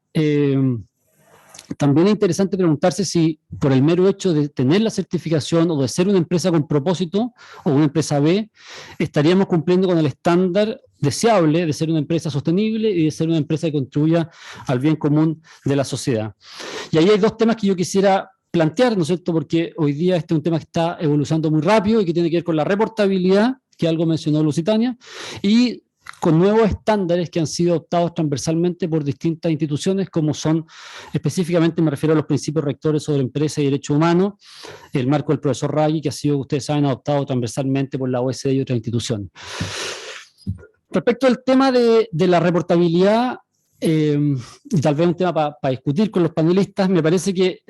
también es interesante preguntarse si por el mero hecho de tener la certificación o de ser una empresa con propósito o una empresa B, estaríamos cumpliendo con el estándar deseable de ser una empresa sostenible y de ser una empresa que contribuya al bien común de la sociedad. Y ahí hay dos temas que yo quisiera plantear, ¿no es cierto? Porque hoy día este es un tema que está evolucionando muy rápido y que tiene que ver con la reportabilidad, que algo mencionó Lusitania, y con nuevos estándares que han sido adoptados transversalmente por distintas instituciones, como son, específicamente me refiero a los principios rectores sobre empresa y derechos humanos, el marco del profesor Raggi, que ha sido, ustedes saben, adoptado transversalmente por la OECD y otras instituciones. Respecto al tema de la reportabilidad, y tal vez un tema para discutir con los panelistas, me parece que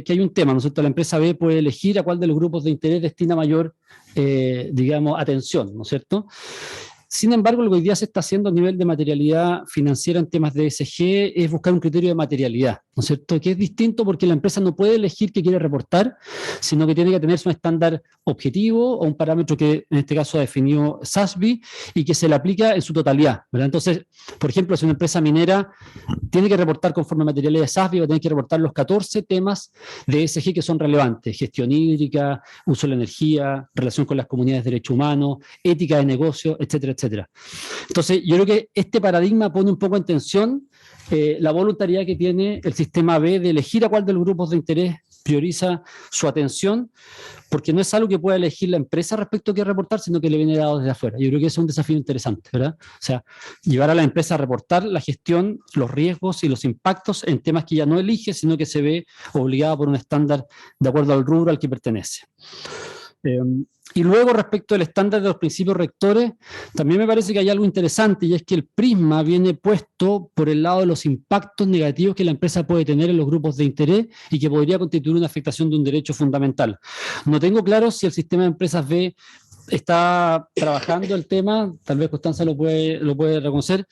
hay un tema, ¿no es cierto? La empresa B puede elegir a cuál de los grupos de interés destina mayor, digamos, atención, ¿no es cierto? Sin embargo, lo que hoy día se está haciendo a nivel de materialidad financiera en temas de ESG es buscar un criterio de materialidad, ¿no es cierto? Que es distinto porque la empresa no puede elegir qué quiere reportar, sino que tiene que tener un estándar objetivo o un parámetro que en este caso ha definido SASB y que se le aplica en su totalidad, ¿verdad? Entonces, por ejemplo, si una empresa minera tiene que reportar conforme a materialidad de SASB, va a tener que reportar los 14 temas de ESG que son relevantes: gestión hídrica, uso de la energía, relación con las comunidades de derechos humanos, ética de negocio, etcétera, etcétera. Entonces, yo creo que este paradigma pone un poco en tensión la voluntariedad que tiene el sistema B de elegir a cuál de los grupos de interés prioriza su atención, porque no es algo que pueda elegir la empresa respecto a qué reportar, sino que le viene dado desde afuera. Yo creo que ese es un desafío interesante, ¿verdad? O sea, llevar a la empresa a reportar la gestión, los riesgos y los impactos en temas que ya no elige, sino que se ve obligada por un estándar de acuerdo al rubro al que pertenece. Y luego, respecto al estándar de los principios rectores, también me parece que hay algo interesante, y es que el prisma viene puesto por el lado de los impactos negativos que la empresa puede tener en los grupos de interés y que podría constituir una afectación de un derecho fundamental. No tengo claro si el sistema de empresas B está trabajando el tema, tal vez Constanza lo puede reconocer,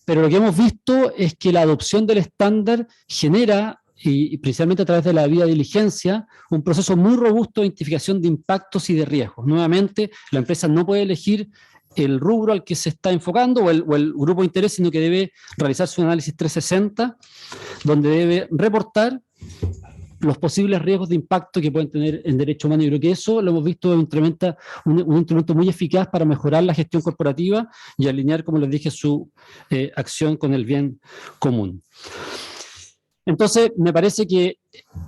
pero lo que hemos visto es que la adopción del estándar genera, y principalmente a través de la debida diligencia, un proceso muy robusto de identificación de impactos y de riesgos. Nuevamente, la empresa no puede elegir el rubro al que se está enfocando o el grupo de interés, sino que debe realizarse un análisis 360, donde debe reportar los posibles riesgos de impacto que pueden tener en derechos humanos. Yo creo que eso lo hemos visto un instrumento muy eficaz para mejorar la gestión corporativa y alinear, como les dije, su acción con el bien común. Entonces, me parece que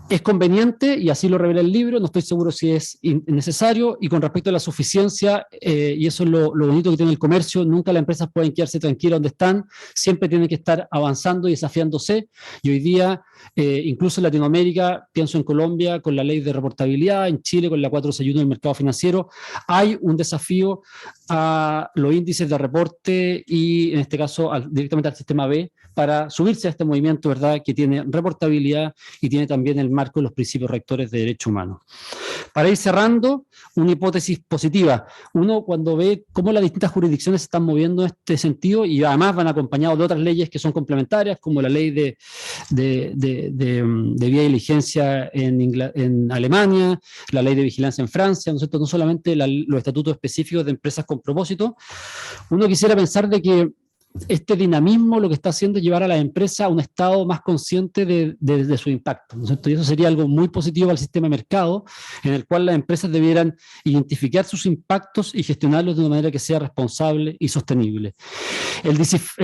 es conveniente, y así lo revela el libro, no estoy seguro si es necesario, y con respecto a la suficiencia, y eso es lo bonito que tiene el comercio, nunca las empresas pueden quedarse tranquilas donde están, siempre tienen que estar avanzando y desafiándose, y hoy día, incluso en Latinoamérica, pienso en Colombia con la ley de reportabilidad, en Chile con la 461 del mercado financiero, hay un desafío a los índices de reporte y en este caso directamente al sistema B para subirse a este movimiento, ¿verdad?, que tiene reportabilidad y tiene también el marco de los principios rectores de derechos humanos. Para ir cerrando, una hipótesis positiva. Uno, cuando ve cómo las distintas jurisdicciones se están moviendo en este sentido, y además van acompañados de otras leyes que son complementarias, como la ley de vía de diligencia en Alemania, la ley de vigilancia en Francia, ¿no es cierto?, no solamente los estatutos específicos de empresas con propósito, uno quisiera pensar de que este dinamismo lo que está haciendo es llevar a la empresa a un estado más consciente de su impacto, ¿no es cierto? Y eso sería algo muy positivo al sistema de mercado, en el cual las empresas debieran identificar sus impactos y gestionarlos de una manera que sea responsable y sostenible. El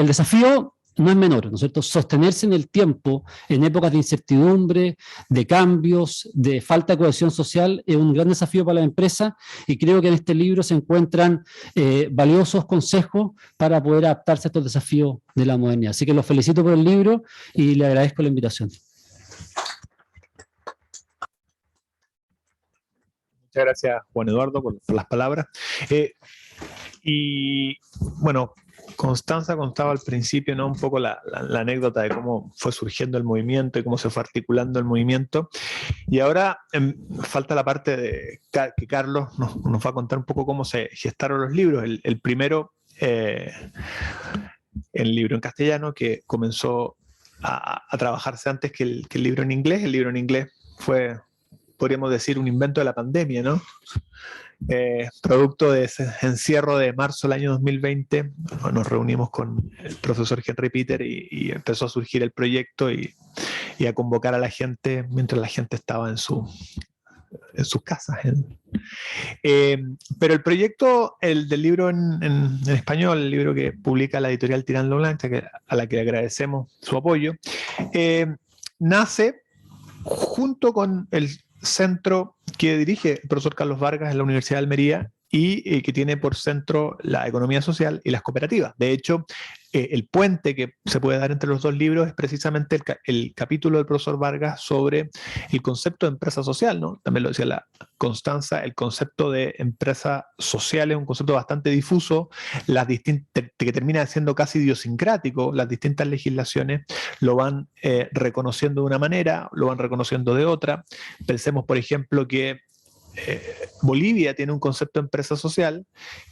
desafío no es menor, ¿no es cierto? Sostenerse en el tiempo, en épocas de incertidumbre, de cambios, de falta de cohesión social, es un gran desafío para la empresa, y creo que en este libro se encuentran valiosos consejos para poder adaptarse a estos desafíos de la modernidad. Así que los felicito por el libro y le agradezco la invitación. Muchas gracias, Juan Eduardo, por las palabras. Y bueno, Constanza contaba al principio, ¿no?, un poco la anécdota de cómo fue surgiendo el movimiento y cómo se fue articulando el movimiento. Y ahora falta la parte de que Carlos nos va a contar un poco cómo se gestaron los libros. El primero, el libro en castellano, que comenzó a trabajarse antes que el libro en inglés. El libro en inglés fue, podríamos decir, un invento de la pandemia, ¿no? Producto de ese encierro de marzo del año 2020, nos reunimos con el profesor Henry Peter y empezó a surgir el proyecto y a convocar a la gente mientras la gente estaba en sus casas. Pero el proyecto, el del libro en español, el libro que publica la editorial Tirant Blanche, a la que le agradecemos su apoyo, nace junto con el centro que dirige el profesor Carlos Vargas en la Universidad de Almería y que tiene por centro la economía social y las cooperativas. De hecho, el puente que se puede dar entre los dos libros es precisamente el capítulo del profesor Vargas sobre el concepto de empresa social, ¿no? También lo decía la Constanza, el concepto de empresa social es un concepto bastante difuso, que termina siendo casi idiosincrático. Las distintas legislaciones lo van reconociendo de una manera, lo van reconociendo de otra. Pensemos, por ejemplo, que Bolivia tiene un concepto de empresa social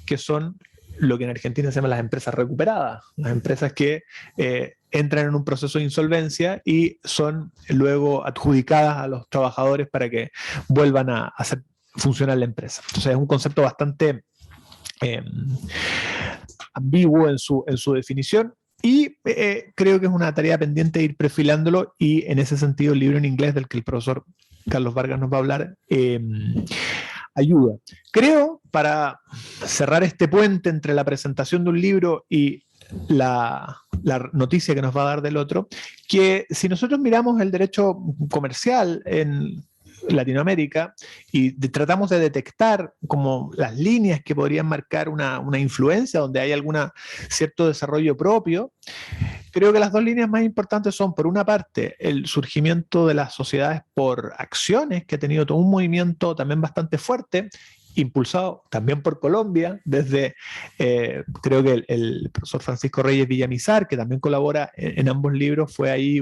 que son lo que en Argentina se llama las empresas recuperadas, las empresas que entran en un proceso de insolvencia y son luego adjudicadas a los trabajadores para que vuelvan a hacer funcionar la empresa. Entonces es un concepto bastante ambiguo en su definición, y creo que es una tarea pendiente ir perfilándolo, y en ese sentido el libro en inglés del que el profesor Carlos Vargas nos va a hablar ayuda. Creo, para cerrar este puente entre la presentación de un libro y la noticia que nos va a dar del otro, que si nosotros miramos el derecho comercial en Latinoamérica y tratamos de detectar como las líneas que podrían marcar una influencia donde hay algún cierto desarrollo propio, creo que las dos líneas más importantes son, por una parte, el surgimiento de las sociedades por acciones, que ha tenido todo un movimiento también bastante fuerte, impulsado también por Colombia, desde creo que el profesor Francisco Reyes Villamizar, que también colabora en ambos libros, fue ahí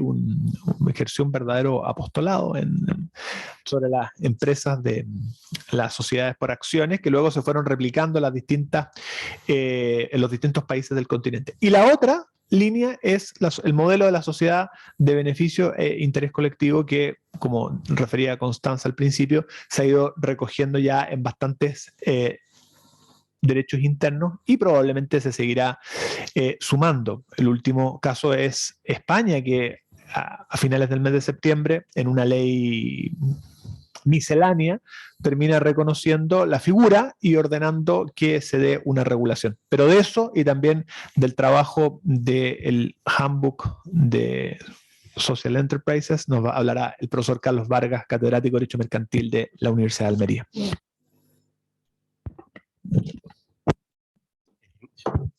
ejerció un verdadero apostolado sobre las empresas de las sociedades por acciones, que luego se fueron replicando en los distintos países del continente. Y la otra línea es el modelo de la sociedad de beneficio e interés colectivo que, como refería Constanza al principio, se ha ido recogiendo ya en bastantes derechos internos y probablemente se seguirá sumando. El último caso es España, que a finales del mes de septiembre, en una ley miscelánea, termina reconociendo la figura y ordenando que se dé una regulación. Pero de eso y también del trabajo del Handbook de Social Enterprises nos hablará el profesor Carlos Vargas, catedrático de Derecho Mercantil de la Universidad de Almería.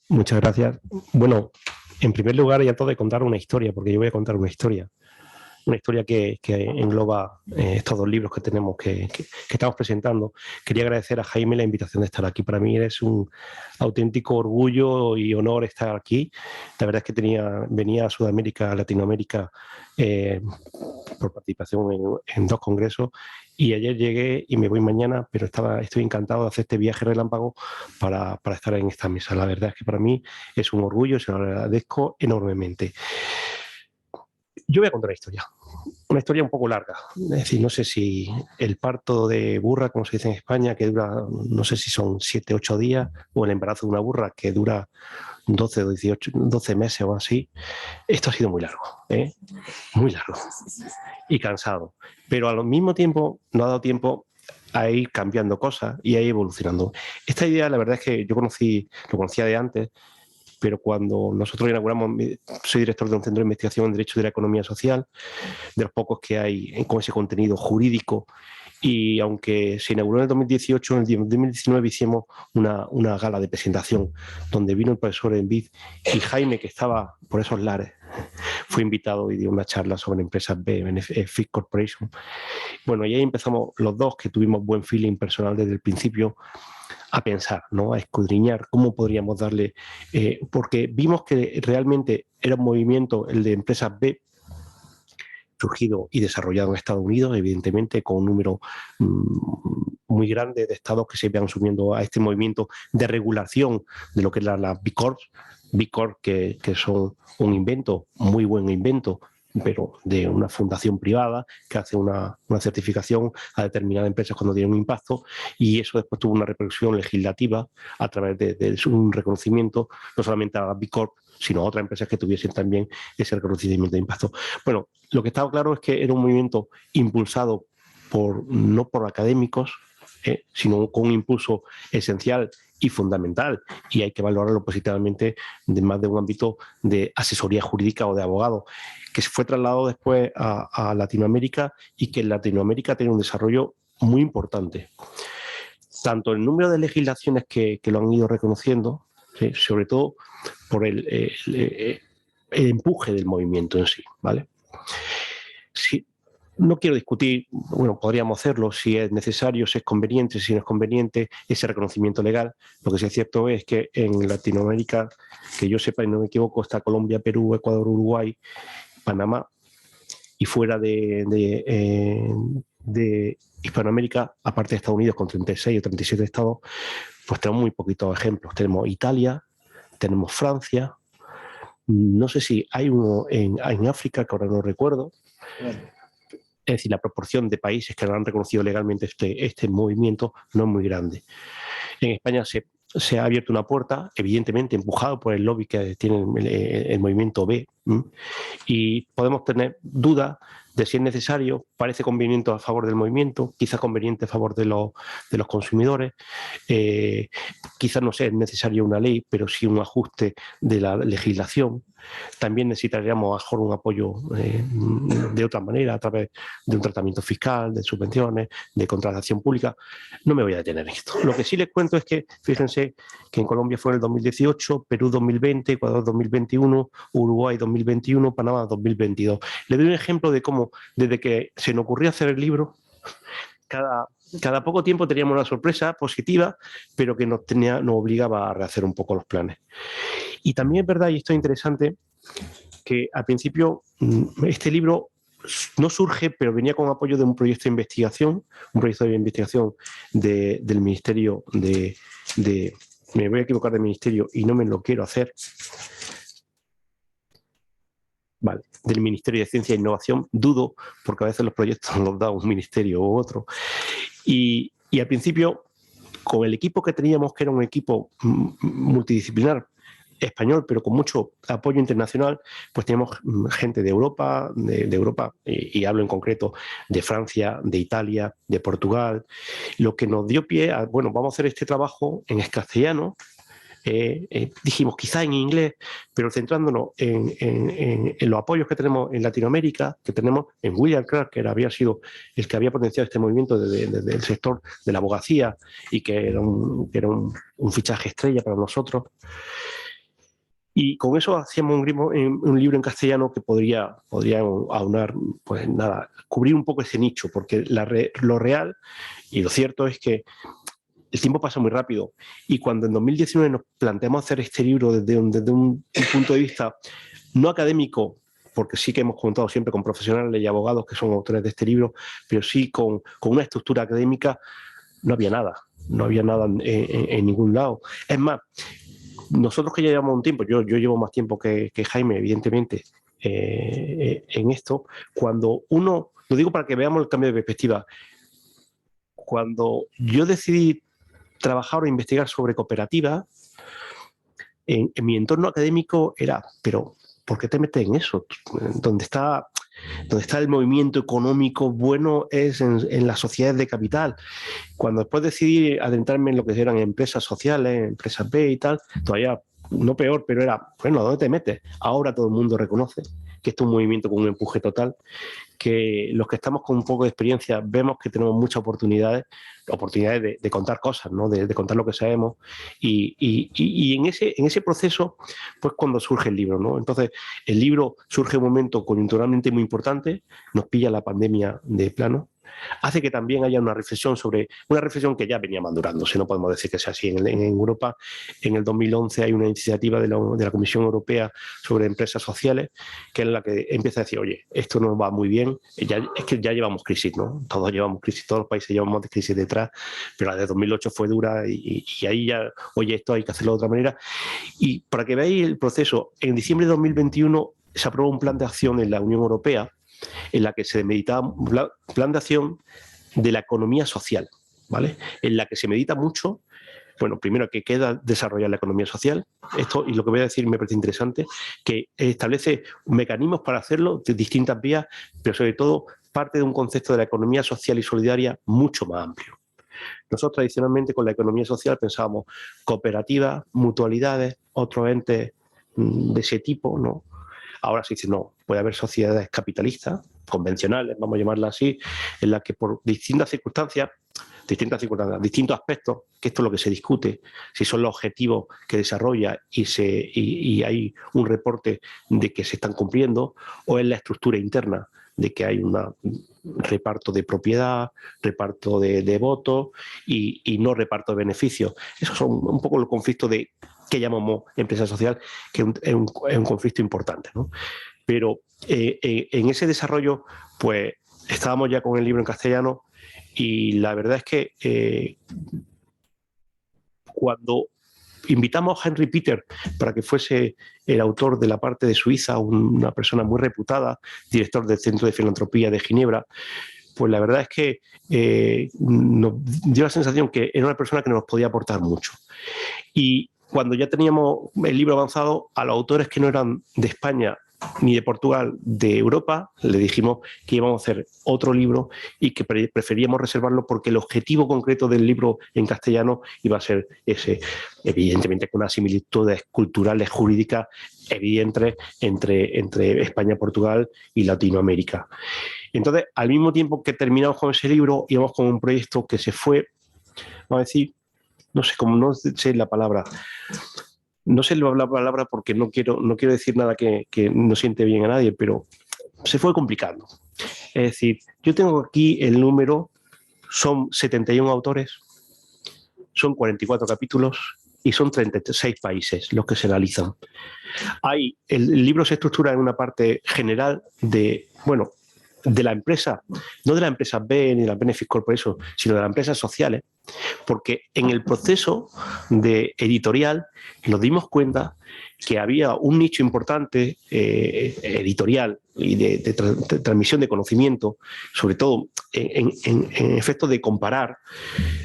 Muchas gracias. Bueno, en primer lugar, y antes de contar una historia, porque yo voy a contar una historia que engloba estos dos libros que tenemos que estamos presentando. Quería agradecer a Jaime la invitación de estar aquí. Para mí es un auténtico orgullo y honor estar aquí. La verdad es que venía a Sudamérica, a Latinoamérica, por participación en dos congresos, y ayer llegué y me voy mañana, pero estoy encantado de hacer este viaje relámpago para estar en esta mesa. La verdad es que para mí es un orgullo y se lo agradezco enormemente. Yo voy a contar una historia un poco larga. Es decir, no sé si el parto de burra, como se dice en España, que dura, no sé si son 7, 8 días, o el embarazo de una burra que dura 12 o 12 meses o así. Esto ha sido muy largo, muy largo y cansado. Pero al mismo tiempo nos ha dado tiempo a ir cambiando cosas y a ir evolucionando. Esta idea, la verdad es que yo lo conocía de antes, pero cuando nosotros inauguramos, soy director de un centro de investigación en Derecho de la Economía Social, de los pocos que hay con ese contenido jurídico, y aunque se inauguró en el 2018, en el 2019 hicimos una gala de presentación donde vino el profesor Envid y Jaime, que estaba por esos lares, fue invitado y dio una charla sobre empresas B, Fit Corporation. Bueno, y ahí empezamos los dos, que tuvimos buen feeling personal desde el principio, a pensar, ¿no? A escudriñar cómo podríamos darle, porque vimos que realmente era un movimiento, el de empresas B, surgido y desarrollado en Estados Unidos, evidentemente con un número muy grande de estados que se van sumiendo a este movimiento de regulación de lo que es la B Corp, que son un invento, muy buen invento, pero de una fundación privada que hace una certificación a determinadas empresas cuando tienen un impacto, y eso después tuvo una repercusión legislativa a través de un reconocimiento no solamente a la B Corp, sino a otras empresas que tuviesen también ese reconocimiento de impacto. Bueno, lo que estaba claro es que era un movimiento impulsado no por académicos, sino con un impulso esencial y fundamental, y hay que valorarlo positivamente de más de un ámbito de asesoría jurídica o de abogado, que se fue trasladado después a Latinoamérica, y que en Latinoamérica tiene un desarrollo muy importante. Tanto el número de legislaciones que lo han ido reconociendo, ¿sí? Sobre todo por el empuje del movimiento en sí, ¿vale? Sí. No quiero discutir, bueno, podríamos hacerlo, si es necesario, si es conveniente, si no es conveniente, ese reconocimiento legal. Lo que sí es cierto es que en Latinoamérica, que yo sepa y no me equivoco, está Colombia, Perú, Ecuador, Uruguay, Panamá, y fuera de Hispanoamérica, aparte de Estados Unidos con 36 o 37 estados, pues tenemos muy poquitos ejemplos. Tenemos Italia, tenemos Francia, no sé si hay uno en África, que ahora no recuerdo. Es decir, la proporción de países que han reconocido legalmente este movimiento no es muy grande. En España se ha abierto una puerta, evidentemente empujado por el lobby que tiene el movimiento B, y podemos tener dudas de si es necesario. Parece conveniente a favor del movimiento, quizás conveniente a favor de los consumidores, quizás no sea necesario una ley, pero sí un ajuste de la legislación. También necesitaríamos a lo mejor un apoyo de otra manera, a través de un tratamiento fiscal, de subvenciones, de contratación pública. No me voy a detener en esto. Lo que sí les cuento es que, fíjense, que en Colombia fue en el 2018, Perú 2020, Ecuador 2021, Uruguay 2021, Panamá 2022. Le doy un ejemplo de cómo, desde que se nos ocurrió hacer el libro, cada poco tiempo teníamos una sorpresa positiva, pero que nos obligaba a rehacer un poco los planes. Y también es verdad, y esto es interesante, que al principio este libro no surge, pero venía con apoyo de un proyecto de investigación, del Ministerio me voy a equivocar de ministerio y no me lo quiero hacer. Vale, del Ministerio de Ciencia e Innovación. Dudo, porque a veces los proyectos los da un ministerio u otro. Y al principio, con el equipo que teníamos, que era un equipo multidisciplinar, español, pero con mucho apoyo internacional, pues teníamos gente de Europa, y hablo en concreto de Francia, de Italia, de Portugal, lo que nos dio pie a, bueno, vamos a hacer este trabajo en castellano. Dijimos quizá en inglés, pero centrándonos en los apoyos que tenemos en Latinoamérica, que tenemos en William Clark, que había sido el que había potenciado este movimiento desde el sector de la abogacía, y que era un fichaje estrella para nosotros. Y con eso hacíamos un libro en castellano que podría aunar, pues nada, cubrir un poco ese nicho, porque lo real y lo cierto es que el tiempo pasa muy rápido, y cuando en 2019 nos planteamos hacer este libro desde un punto de vista no académico, porque sí que hemos contado siempre con profesionales y abogados que son autores de este libro, pero sí con una estructura académica, no había nada en ningún lado. Es más, nosotros que ya llevamos un tiempo, yo llevo más tiempo que Jaime, evidentemente, en esto, cuando uno, lo digo para que veamos el cambio de perspectiva, cuando yo decidí trabajar o investigar sobre cooperativas, en mi entorno académico era, pero ¿por qué te metes en eso? Donde está el movimiento económico bueno es en las sociedades de capital. Cuando después decidí adentrarme en lo que eran empresas sociales, empresas B y tal, todavía no peor, pero era, bueno, ¿a dónde te metes? Ahora todo el mundo reconoce que esto es un movimiento con un empuje total, que los que estamos con un poco de experiencia vemos que tenemos muchas oportunidades de contar cosas, ¿no? De contar lo que sabemos, y en ese proceso, pues cuando surge el libro, ¿no? Entonces, el libro surge en un momento coyunturalmente muy importante, nos pilla la pandemia de plano, hace que también haya una reflexión que ya venía madurándose, no podemos decir que sea así. En Europa, en el 2011 hay una iniciativa de la Comisión Europea sobre empresas sociales, que es la que empieza a decir, oye, esto no va muy bien, es que ya llevamos crisis, ¿no? Todos llevamos crisis, todos los países llevamos crisis detrás, pero la de 2008 fue dura y ahí ya, oye, esto hay que hacerlo de otra manera. Y para que veáis el proceso, en diciembre de 2021 se aprobó un plan de acción en la Unión Europea en la que se meditaba un plan de acción de la economía social, ¿vale? En la que se medita mucho, bueno, primero que queda desarrollar la economía social, esto, y lo que voy a decir me parece interesante, que establece mecanismos para hacerlo de distintas vías, pero sobre todo parte de un concepto de la economía social y solidaria mucho más amplio. Nosotros tradicionalmente con la economía social pensábamos cooperativas, mutualidades, otros entes de ese tipo, ¿no? Ahora se dice, no, puede haber sociedades capitalistas, convencionales, vamos a llamarlas así, en las que por distintas circunstancias, distintos aspectos, que esto es lo que se discute, si son los objetivos que desarrolla y hay un reporte de que se están cumpliendo, o es la estructura interna de que hay un reparto de propiedad, reparto de votos y no reparto de beneficios. Esos son un poco los conflictos que llamamos empresa social, que es un conflicto importante, ¿no? Pero en ese desarrollo, pues estábamos ya con el libro en castellano y la verdad es que cuando invitamos a Henry Peter para que fuese el autor de La parte de Suiza, una persona muy reputada, director del Centro de Filantropía de Ginebra, pues la verdad es que nos dio la sensación que era una persona que nos podía aportar mucho. Y cuando ya teníamos el libro avanzado, a los autores que no eran de España ni de Portugal, de Europa, le dijimos que íbamos a hacer otro libro y que preferíamos reservarlo porque el objetivo concreto del libro en castellano iba a ser ese, evidentemente con unas similitudes culturales, jurídicas evidentes entre España, Portugal y Latinoamérica. Entonces, al mismo tiempo que terminamos con ese libro, íbamos con un proyecto que se fue, vamos a decir, no sé la palabra. No sé la palabra porque no quiero decir nada que no siente bien a nadie, pero se fue complicando. Es decir, yo tengo aquí el número, son 71 autores, son 44 capítulos y son 36 países los que se analizan. El libro se estructura en una parte general de la empresa, no de las empresas B ni de las Benefit Corporation, sino de las empresas sociales, porque en el proceso de editorial nos dimos cuenta que había un nicho importante editorial y de transmisión de conocimiento, sobre todo en efectos de comparar,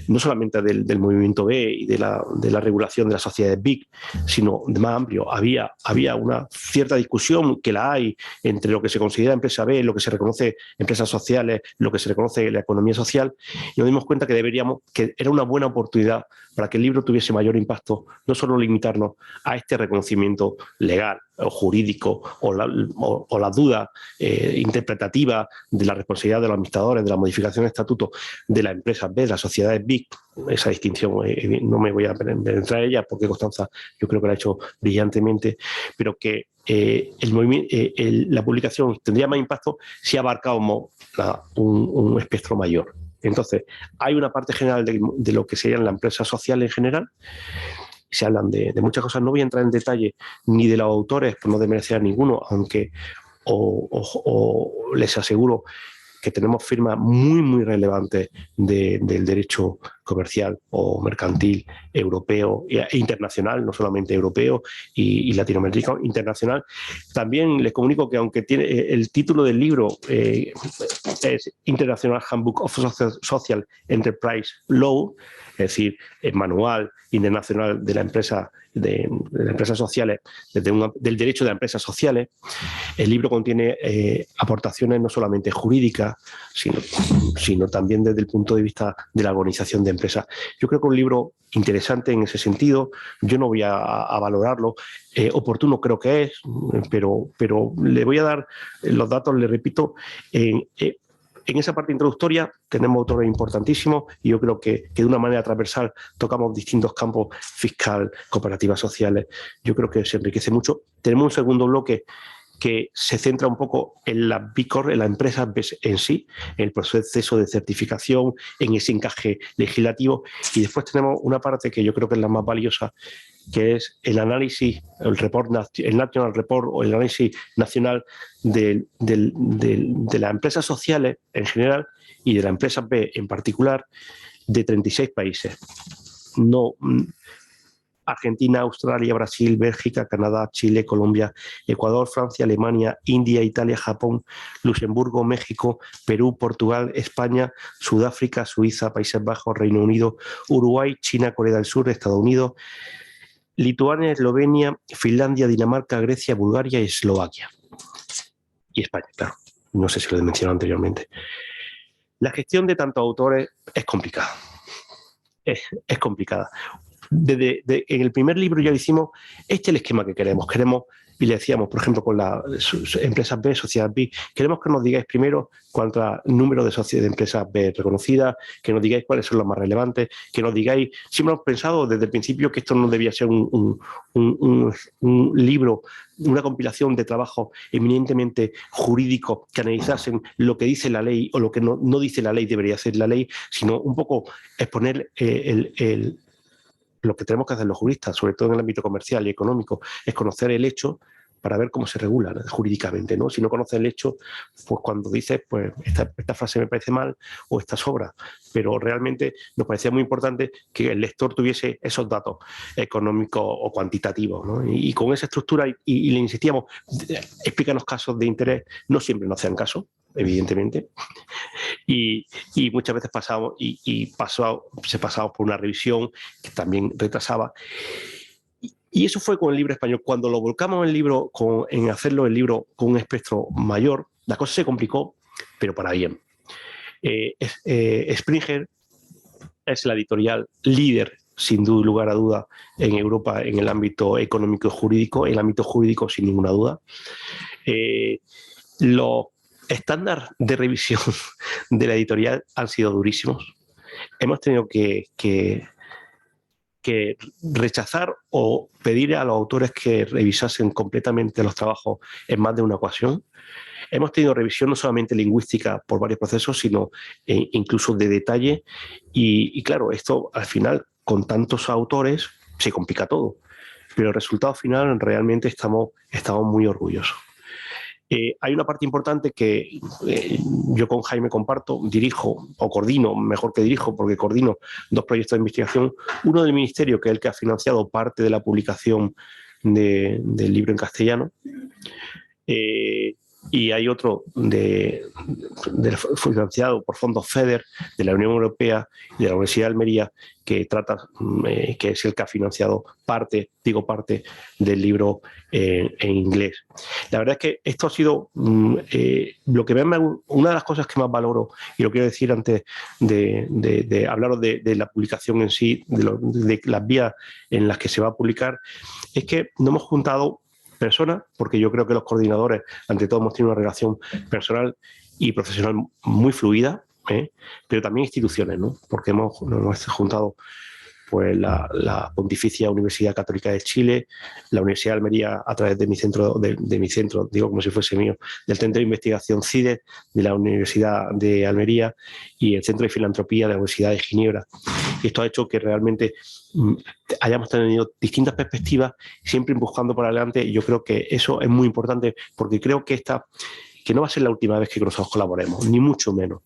no solamente del movimiento B y de la regulación de las sociedades BIC, sino de más amplio. Había una cierta discusión, que la hay, entre lo que se considera empresa B, lo que se reconoce empresas sociales, lo que se reconoce la economía social, y nos dimos cuenta que era una buena oportunidad para que el libro tuviese mayor impacto, no solo limitarnos a este reconocimiento legal o jurídico o la duda interpretativa de la responsabilidad de los administradores, de la modificación de estatuto de las empresas B, de las sociedades BIC. Esa distinción no me voy a entrar en ella porque Constanza yo creo que la ha hecho brillantemente, pero que la publicación tendría más impacto si abarcábamos un espectro mayor. Entonces, hay una parte general de lo que serían las empresas sociales en general. Se hablan de muchas cosas. No voy a entrar en detalle ni de los autores, por no desmerecer a ninguno, aunque les aseguro que tenemos firmas muy, muy relevantes del derecho comercial o mercantil europeo e internacional, no solamente europeo y latinoamericano, internacional. También les comunico que aunque tiene el título del libro es International Handbook of Social Enterprise Law, es decir, el manual internacional de la empresa de empresas sociales, del derecho de las empresas sociales, el libro contiene aportaciones no solamente jurídicas, sino también desde el punto de vista de la organización de empresas. Yo creo que es un libro interesante en ese sentido. Yo no voy a valorarlo, oportuno creo que es, pero le voy a dar los datos, le repito, en esa parte introductoria tenemos autores importantísimos y yo creo que de una manera transversal tocamos distintos campos: fiscal, cooperativas sociales. Yo creo que se enriquece mucho. Tenemos un segundo bloque que se centra un poco en las B Corp, en las empresas en sí, en el proceso de certificación, en ese encaje legislativo. Y después tenemos una parte que yo creo que es la más valiosa, que es el análisis, el National Report o el análisis nacional de las empresas sociales en general y de las empresas B en particular, de 36 países. No, Argentina, Australia, Brasil, Bélgica, Canadá, Chile, Colombia, Ecuador, Francia, Alemania, India, Italia, Japón, Luxemburgo, México, Perú, Portugal, España, Sudáfrica, Suiza, Países Bajos, Reino Unido, Uruguay, China, Corea del Sur, Estados Unidos, Lituania, Eslovenia, Finlandia, Dinamarca, Grecia, Bulgaria y Eslovaquia. Y España, claro. No sé si lo he mencionado anteriormente. La gestión de tantos autores es complicada. Es complicada. En el primer libro ya hicimos el esquema que queremos. Y le decíamos, por ejemplo, con las empresas B, sociedades B, queremos que nos digáis primero cuánto número de empresas B reconocidas, que nos digáis cuáles son las más relevantes, que nos digáis, siempre hemos pensado desde el principio que esto no debía ser un libro, una compilación de trabajos eminentemente jurídicos que analizasen lo que dice la ley o lo que no dice la ley debería ser la ley, sino un poco exponer lo que tenemos que hacer los juristas, sobre todo en el ámbito comercial y económico, es conocer el hecho para ver cómo se regula jurídicamente, ¿no? Si no conoces el hecho, pues cuando dices, pues esta frase me parece mal o esta sobra, pero realmente nos parecía muy importante que el lector tuviese esos datos económicos o cuantitativos, ¿no? Y con esa estructura, y le insistíamos, explícanos casos de interés, no siempre nos hacían caso, evidentemente, y muchas veces se pasaba por una revisión que también retrasaba. Y eso fue con el libro español. Cuando lo volcamos en hacerlo el libro con un espectro mayor, la cosa se complicó, pero para bien. Springer es la editorial líder, sin lugar a duda, en Europa en el ámbito económico y jurídico, en el ámbito jurídico sin ninguna duda. Los estándares de revisión de la editorial han sido durísimos. Hemos tenido que rechazar o pedir a los autores que revisasen completamente los trabajos en más de una ocasión. Hemos tenido revisión no solamente lingüística por varios procesos, sino incluso de detalle. Y claro, esto al final, con tantos autores, se complica todo. Pero el resultado final realmente estamos muy orgullosos. Hay una parte importante que yo con Jaime comparto, dirijo o coordino, mejor que dirijo, porque coordino 2 proyectos de investigación, uno del Ministerio, que es el que ha financiado parte de la publicación del libro en castellano, y hay otro financiado por fondos FEDER de la Unión Europea y de la Universidad de Almería, que es el que ha financiado parte del libro en inglés. La verdad es que esto ha sido una de las cosas que más valoro, y lo quiero decir antes de hablaros de la publicación en sí, de las vías en las que se va a publicar, es que nos hemos juntado personas, porque yo creo que los coordinadores, ante todo, hemos tenido una relación personal y profesional muy fluida, pero también instituciones, ¿no? Porque nos hemos juntado pues la Pontificia Universidad Católica de Chile, la Universidad de Almería a través de mi centro, digo como si fuese mío, del Centro de Investigación CIDE de la Universidad de Almería y el Centro de Filantropía de la Universidad de Ginebra. Y esto ha hecho que realmente hayamos tenido distintas perspectivas, siempre empujando por adelante, y yo creo que eso es muy importante, porque creo que no va a ser la última vez que nosotros colaboremos, ni mucho menos.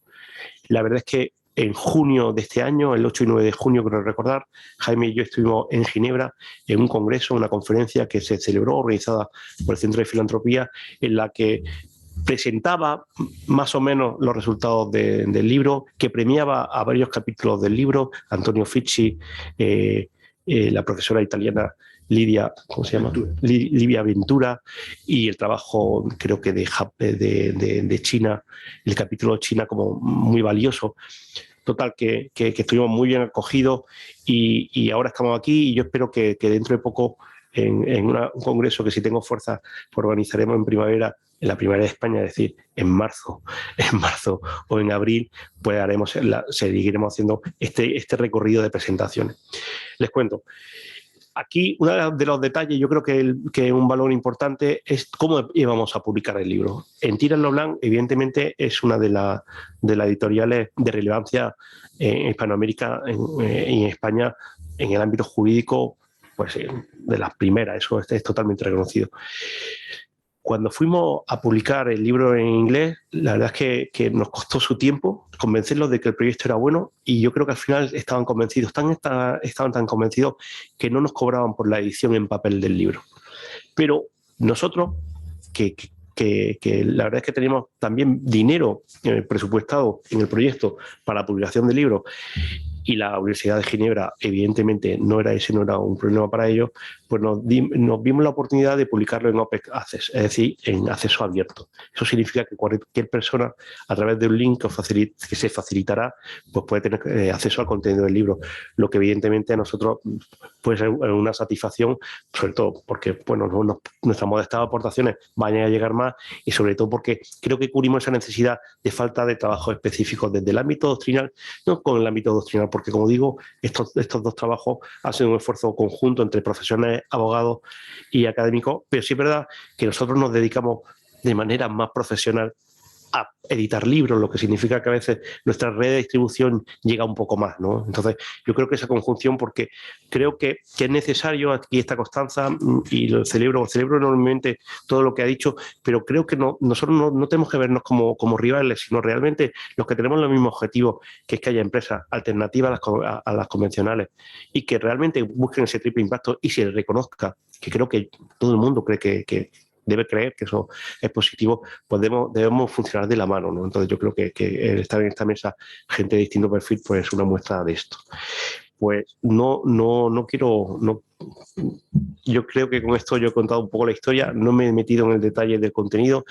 La verdad es que en junio de este año, el 8 y 9 de junio, creo recordar, Jaime y yo estuvimos en Ginebra en un congreso, una conferencia que se celebró, organizada por el Centro de Filantropía, en la que presentaba más o menos los resultados del libro, que premiaba a varios capítulos del libro, Antonio Ficci, la profesora italiana Lidia, ¿cómo se llama? Livia Ventura, y el trabajo, creo que de China, el capítulo de China como muy valioso. Total, que estuvimos muy bien acogidos y ahora estamos aquí y yo espero que dentro de poco en un congreso que si tengo fuerza organizaremos en primavera, en la primavera de España, es decir, en marzo o en abril, pues seguiremos haciendo este recorrido de presentaciones. Les cuento. Aquí, uno de los detalles, yo creo que un valor importante es cómo íbamos a publicar el libro. En Tirant lo Blanc, evidentemente, es una de las editoriales de relevancia en Hispanoamérica y en España en el ámbito jurídico, pues de las primeras, eso es totalmente reconocido. Cuando fuimos a publicar el libro en inglés, la verdad es que nos costó su tiempo convencerlos de que el proyecto era bueno y yo creo que al final estaban convencidos, estaban tan convencidos que no nos cobraban por la edición en papel del libro. Pero nosotros, que la verdad es que teníamos también dinero presupuestado en el proyecto para la publicación del libro y la Universidad de Ginebra evidentemente no era un problema para ellos, pues nos vimos la oportunidad de publicarlo en Open Access, es decir, en acceso abierto. Eso significa que cualquier persona, a través de un link que se facilitará, pues puede tener acceso al contenido del libro, lo que evidentemente a nosotros puede ser una satisfacción, sobre todo porque bueno, nuestras modestas aportaciones vayan a llegar más y sobre todo porque creo que cubrimos esa necesidad de falta de trabajo específico desde el ámbito doctrinal, no con el ámbito doctrinal, porque como digo, estos dos trabajos hacen un esfuerzo conjunto entre profesionales, abogados y académicos, pero sí es verdad que nosotros nos dedicamos de manera más profesional a editar libros, lo que significa que a veces nuestra red de distribución llega un poco más, ¿no? Entonces, yo creo que esa conjunción, porque creo que es necesario aquí esta constancia y lo celebro enormemente todo lo que ha dicho, pero creo que nosotros no tenemos que vernos como rivales, sino realmente los que tenemos los mismos objetivos, que es que haya empresas alternativas a las convencionales y que realmente busquen ese triple impacto y se reconozca, que creo que todo el mundo cree que debe creer que eso es positivo, pues debemos funcionar de la mano, ¿no? Entonces yo creo que estar en esta mesa gente de distinto perfil pues es una muestra de esto. Pues yo creo que con esto yo he contado un poco la historia, no me he metido en el detalle del contenido.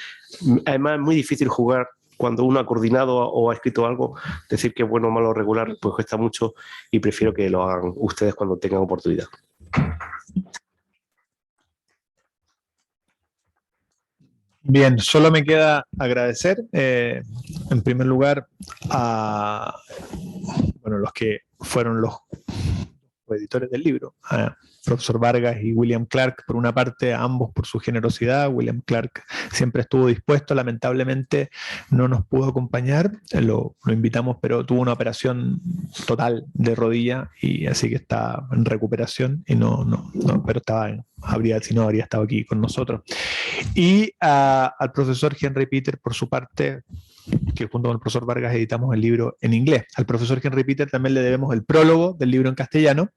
Además es muy difícil jugar cuando uno ha coordinado o ha escrito algo, decir que es bueno o malo o regular, pues cuesta mucho y prefiero que lo hagan ustedes cuando tengan oportunidad. Bien, solo me queda agradecer, en primer lugar, a los que fueron los editores del libro, a profesor Vargas y William Clark, por una parte, a ambos por su generosidad. William Clark siempre estuvo dispuesto, lamentablemente no nos pudo acompañar, lo invitamos, pero tuvo una operación total de rodilla y así que está en recuperación y pero si no habría estado aquí con nosotros. Y al profesor Henry Peter, por su parte, que junto con el profesor Vargas editamos el libro en inglés. Al profesor Henry Peter también le debemos el prólogo del libro en castellano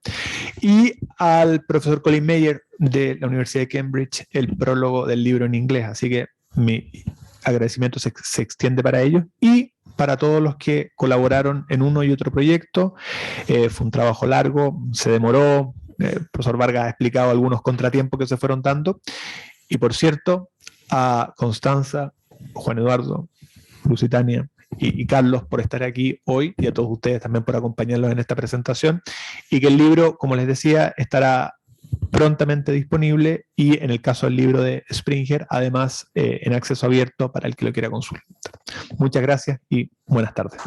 y al profesor Colin Mayer de la Universidad de Cambridge el prólogo del libro en inglés. Así que mi agradecimiento se extiende para ellos y para todos los que colaboraron en uno y otro proyecto. Fue un trabajo largo, se demoró. El profesor Vargas ha explicado algunos contratiempos que se fueron dando. Y por cierto, a Constanza, Juan Eduardo, Lusitania y Carlos por estar aquí hoy y a todos ustedes también por acompañarlos en esta presentación y que el libro, como les decía, estará prontamente disponible y en el caso del libro de Springer, además en acceso abierto para el que lo quiera consultar. Muchas gracias y buenas tardes.